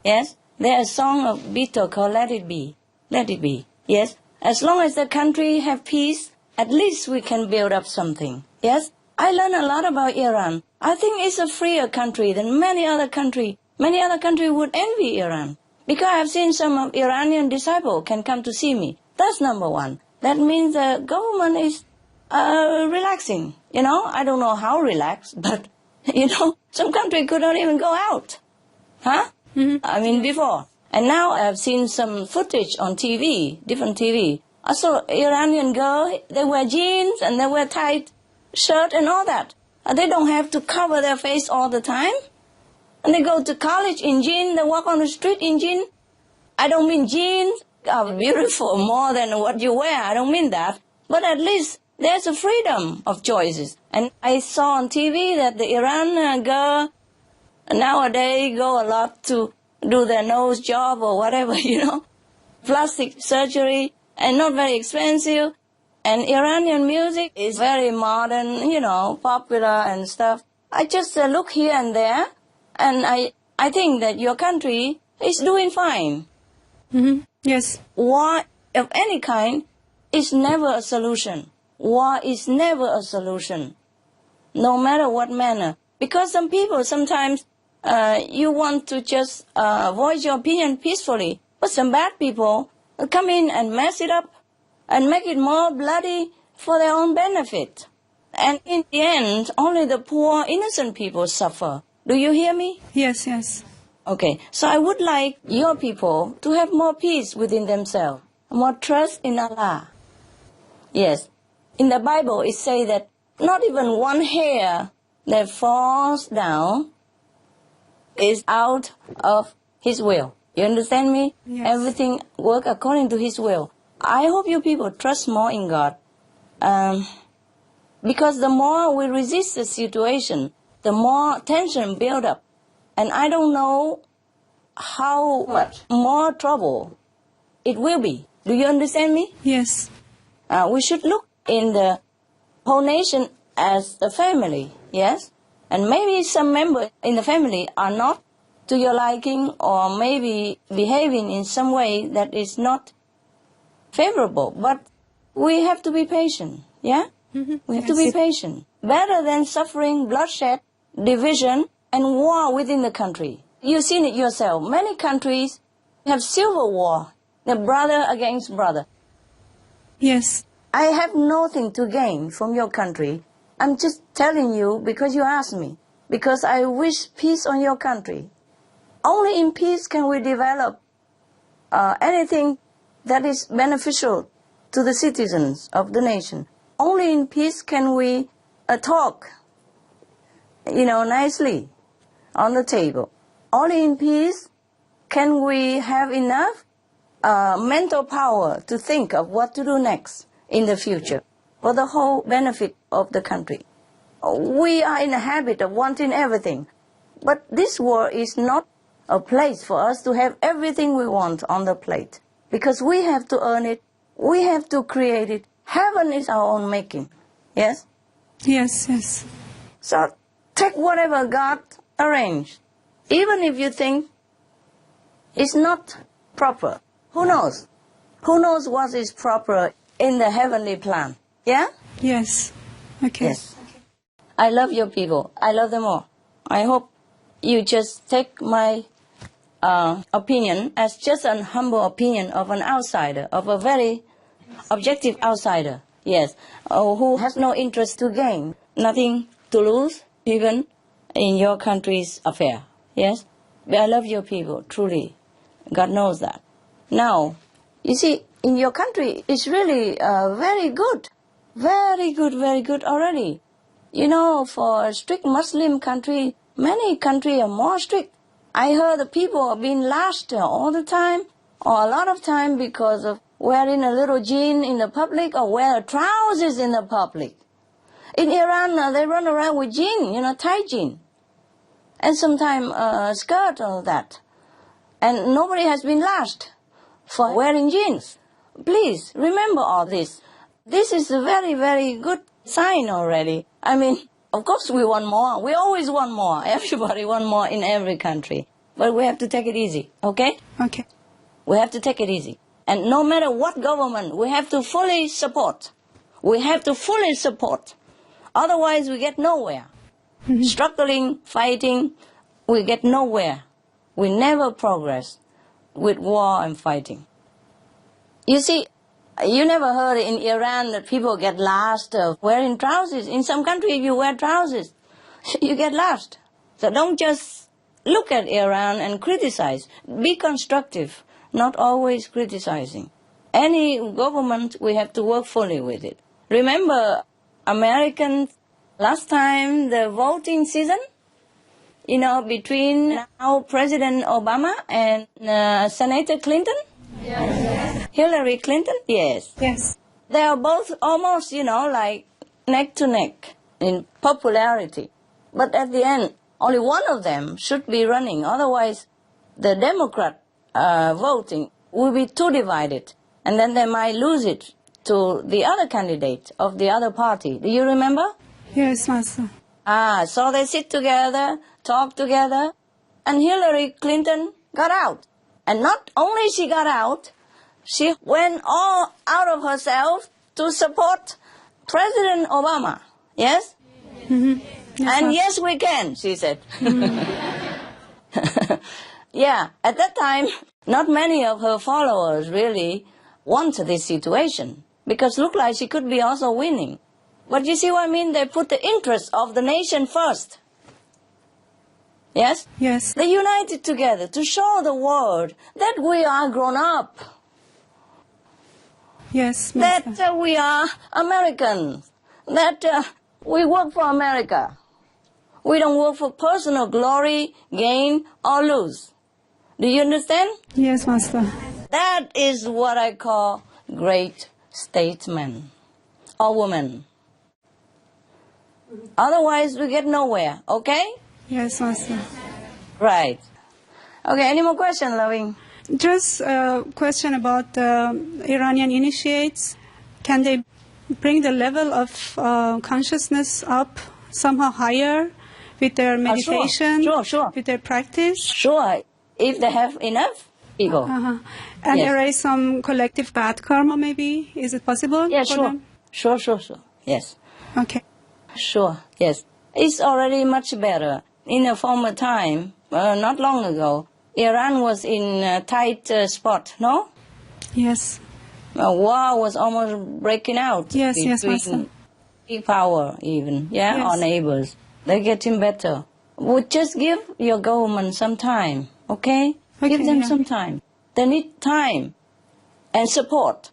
Yes? There's a song of Beatles called Let It Be. Let it be. Yes? As long as the country have peace, at least we can build up something. Yes? I learned a lot about Iran. I think it's a freer country than many other countries. Many other countries would envy Iran. Because I've seen some of Iranian disciples can come to see me. That's number one. That means the government is relaxing. I don't know how relaxed, but, some country could not even go out. Huh? Mm-hmm. I mean, before. And now I've seen some footage on TV, different TV. I saw Iranian girl, they wear jeans and they wear tight shirt and all that. They don't have to cover their face all the time. And they go to college in jeans, they walk on the street in jeans. I don't mean jeans are beautiful more than what you wear. I don't mean that. But at least there's a freedom of choices. And I saw on TV that the Iran girl nowadays go a lot to do their nose job or whatever, plastic surgery, and not very expensive. And Iranian music is very modern, popular and stuff. I just look here and there, and I think that your country is doing fine. Mm-hmm. Yes. War of any kind is never a solution. War is never a solution, no matter what manner. Because some people sometimes you want to just voice your opinion peacefully, but some bad people come in and mess it up and make it more bloody for their own benefit. And in the end, only the poor, innocent people suffer. Do you hear me? Yes, yes. Okay, so I would like your people to have more peace within themselves, more trust in Allah. Yes, in the Bible it says that not even one hair that falls down is out of His will. You understand me? Yes. Everything works according to His will. I hope you people trust more in God. Because the more we resist the situation, the more tension build up. And I don't know how much more trouble it will be. Do you understand me? Yes. We should look in the whole nation as a family, yes? And maybe some members in the family are not to your liking or maybe behaving in some way that is not favorable. But we have to be patient, yeah? Mm-hmm. We have to be patient. Better than suffering bloodshed, division, and war within the country. You've seen it yourself. Many countries have civil war, the brother against brother. Yes. I have nothing to gain from your country. I'm just telling you because you asked me. Because I wish peace on your country. Only in peace can we develop anything that is beneficial to the citizens of the nation. Only in peace can we talk, nicely on the table. Only in peace can we have enough mental power to think of what to do next in the future for the whole benefit of the country. We are in a habit of wanting everything, but this world is not a place for us to have everything we want on the plate, because we have to earn it, we have to create it. Heaven is our own making. Yes? Yes, yes. So take whatever God arranged, even if you think it's not proper. Who knows? Who knows what is proper in the heavenly plan? Yeah? Yes. Okay. Yes. I love your people. I love them all. I hope you just take my opinion as just an humble opinion of an outsider, of a very objective outsider, yes, who has no interest to gain, nothing to lose, even in your country's affair, yes? But I love your people, truly. God knows that. Now, you see, in your country, it's really very good. Very good already. For a strict Muslim country, many countries are more strict. I heard the people are being lashed all the time, or a lot of time, because of wearing a little jean in the public or wear trousers in the public. In Iran, they run around with jean, tight jean. And sometimes a skirt or that. And nobody has been lashed for wearing jeans. Please, remember all this. This is a very, very good sign already. I mean, of course we want more. We always want more. Everybody want more in every country. But we have to take it easy, okay? Okay. We have to take it easy. And no matter what government, we have to fully support. We have to fully support. Otherwise, we get nowhere. Struggling, fighting, we get nowhere. We never progress with war and fighting. You see, you never heard in Iran that people get lashed wearing trousers. In some countries, if you wear trousers, you get lashed. So don't just look at Iran and criticize. Be constructive, not always criticizing. Any government, we have to work fully with it. Remember, Americans, last time, the voting season, between now President Obama and Senator Clinton? Yes. Hillary Clinton? Yes. Yes. They are both almost, like neck to neck in popularity. But at the end, only one of them should be running. Otherwise, the Democrat voting will be too divided. And then they might lose it to the other candidate of the other party. Do you remember? Yes, Master. So they sit together, talk together, and Hillary Clinton got out. And not only she got out, she went all out of herself to support President Obama. Yes? Mm-hmm. Yes, and yes, we can, she said. Yeah, at that time, not many of her followers really want this situation, because looked like she could be also winning. But you see what I mean? They put the interest of the nation first. Yes? Yes. They united together to show the world that we are grown up. Yes, Master. That we are Americans. That we work for America. We don't work for personal glory, gain, or lose. Do you understand? Yes, Master. That is what I call great statesman or woman. Otherwise, we get nowhere, okay? Yes, Master. Right. Okay, any more questions, Loving? Just a question about Iranian initiates. Can they bring the level of consciousness up somehow higher with their meditation? Sure. With their practice? Sure, if they have enough people. And yes. erase some collective bad karma, maybe? Is it possible? Yeah, for sure. them? Sure. Yes. Okay. Sure, yes. It's already much better. In a former time, not long ago, Iran was in a tight spot, no? Yes. A war was almost breaking out. Yes, between big power even, Yes. our neighbors. They're getting better. Would just give your government some time, okay? Give them some time. They need time and support.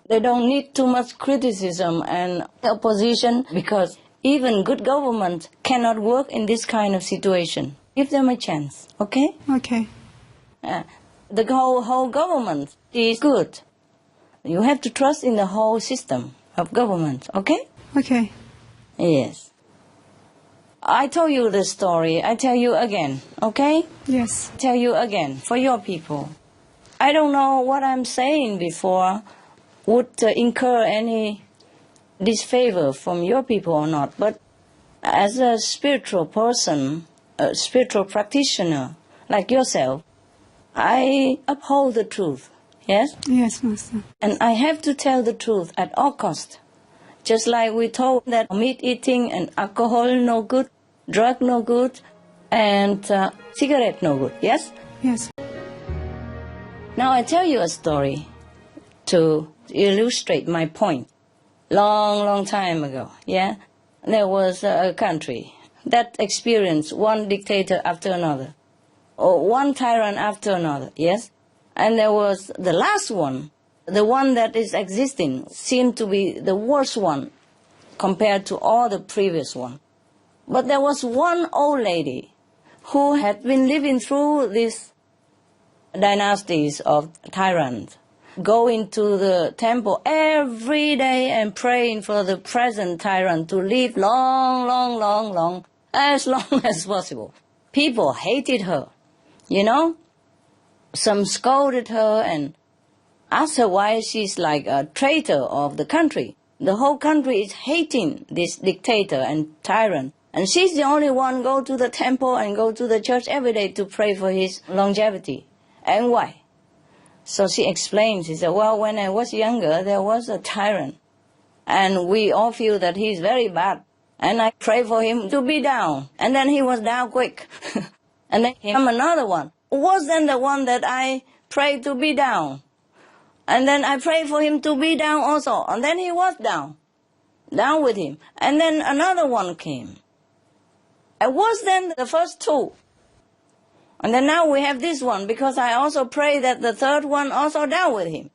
They don't need too much criticism and opposition, because even good government cannot work in this kind of situation. Give them a chance, okay? Okay. The whole government is good. You have to trust in the whole system of government, okay? Okay. Yes. I told you the story. I tell you again, okay? Yes. Tell you again, for your people. I don't know what I'm saying before would incur any disfavor from your people or not, but as a spiritual person, a spiritual practitioner like yourself, I uphold the truth, yes? Yes, Master. And I have to tell the truth at all cost. Just like we told that meat eating and alcohol no good, drug no good, and cigarette no good, yes? Yes. Now I tell you a story to illustrate my point. Long time ago, yeah? There was a country that experienced one dictator after another, or one tyrant after another, yes? And there was the last one, the one that is existing, seemed to be the worst one compared to all the previous one. But there was one old lady who had been living through these dynasties of tyrants, going to the temple every day and praying for the present tyrant to live long, as long as possible. People hated her, you know. Some scolded her and asked her why she's like a traitor of the country. The whole country is hating this dictator and tyrant, and she's the only one go to the temple and go to the church every day to pray for his longevity. And why? So she explained, she said, well, when I was younger, there was a tyrant, and we all feel that he's very bad, and I pray for him to be down, and then he was down quick. And then came another one, worse than the one that I prayed to be down. And then I prayed for him to be down also, and then he was down with him. And then another one came, and worse than the first two. And then now we have this one, because I also pray that the third one also down with him.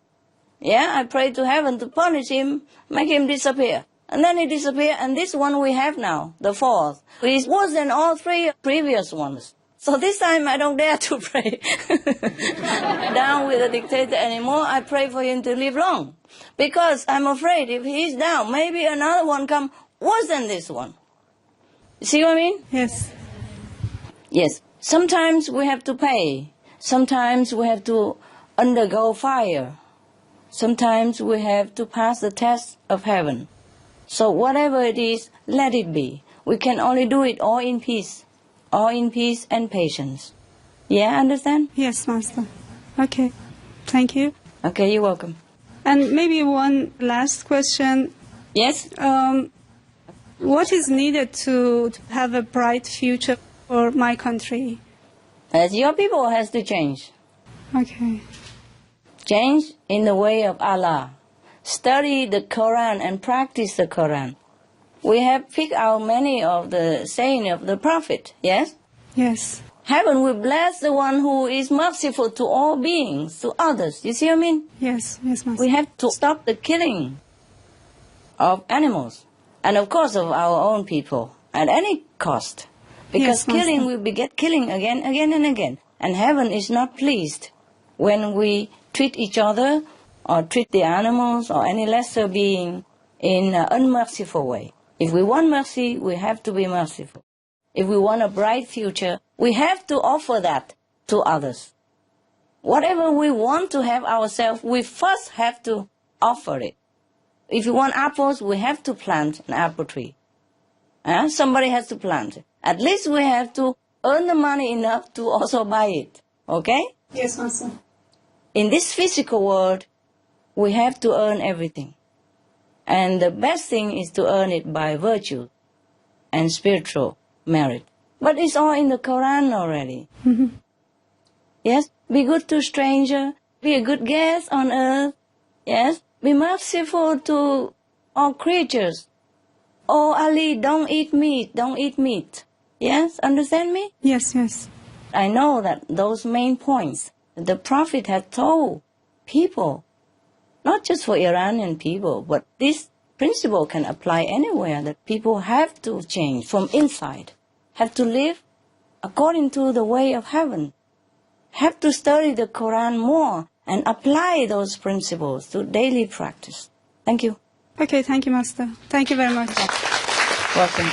Yeah, I pray to heaven to punish him, make him disappear. And then he disappeared, and this one we have now, the fourth, is worse than all three previous ones. So this time I don't dare to pray down with the dictator anymore. I pray for him to live long, because I'm afraid if he's down, maybe another one come worse than this one. You see what I mean? Yes. Yes. Sometimes we have to pay. Sometimes we have to undergo fire. Sometimes we have to pass the test of heaven. So whatever it is, let it be. We can only do it all in peace and patience. Yeah, understand? Yes, Master. Okay. Thank you. Okay, you're welcome. And maybe one last question. Yes? What is needed to have a bright future for my country? As your people has to change. Okay. Change in the way of Allah. Study the Quran and practice the Quran. We have picked out many of the saying of the Prophet, yes? Yes. Heaven will bless the one who is merciful to all beings, to others. You see what I mean? Yes, Master. We have to stop the killing of animals, and of course of our own people, at any cost. Because killing will beget killing again and again. And heaven is not pleased when we treat each other or treat the animals or any lesser being in an unmerciful way. If we want mercy, we have to be merciful. If we want a bright future, we have to offer that to others. Whatever we want to have ourselves, we first have to offer it. If you want apples, we have to plant an apple tree. Somebody has to plant it. At least we have to earn the money enough to also buy it. Okay? Yes, Master. In this physical world, we have to earn everything. And the best thing is to earn it by virtue and spiritual merit. But it's all in the Quran already. Mm-hmm. Yes? Be good to stranger. Be a good guest on earth. Yes? Be merciful to all creatures. Oh, Ali, don't eat meat. Don't eat meat. Yes? Understand me? Yes, yes. I know that those main points the Prophet had told people not just for Iranian people, but this principle can apply anywhere, that people have to change from inside, have to live according to the way of heaven, have to study the Quran more and apply those principles to daily practice. Thank you. Okay, thank you, Master. Thank you very much. Welcome.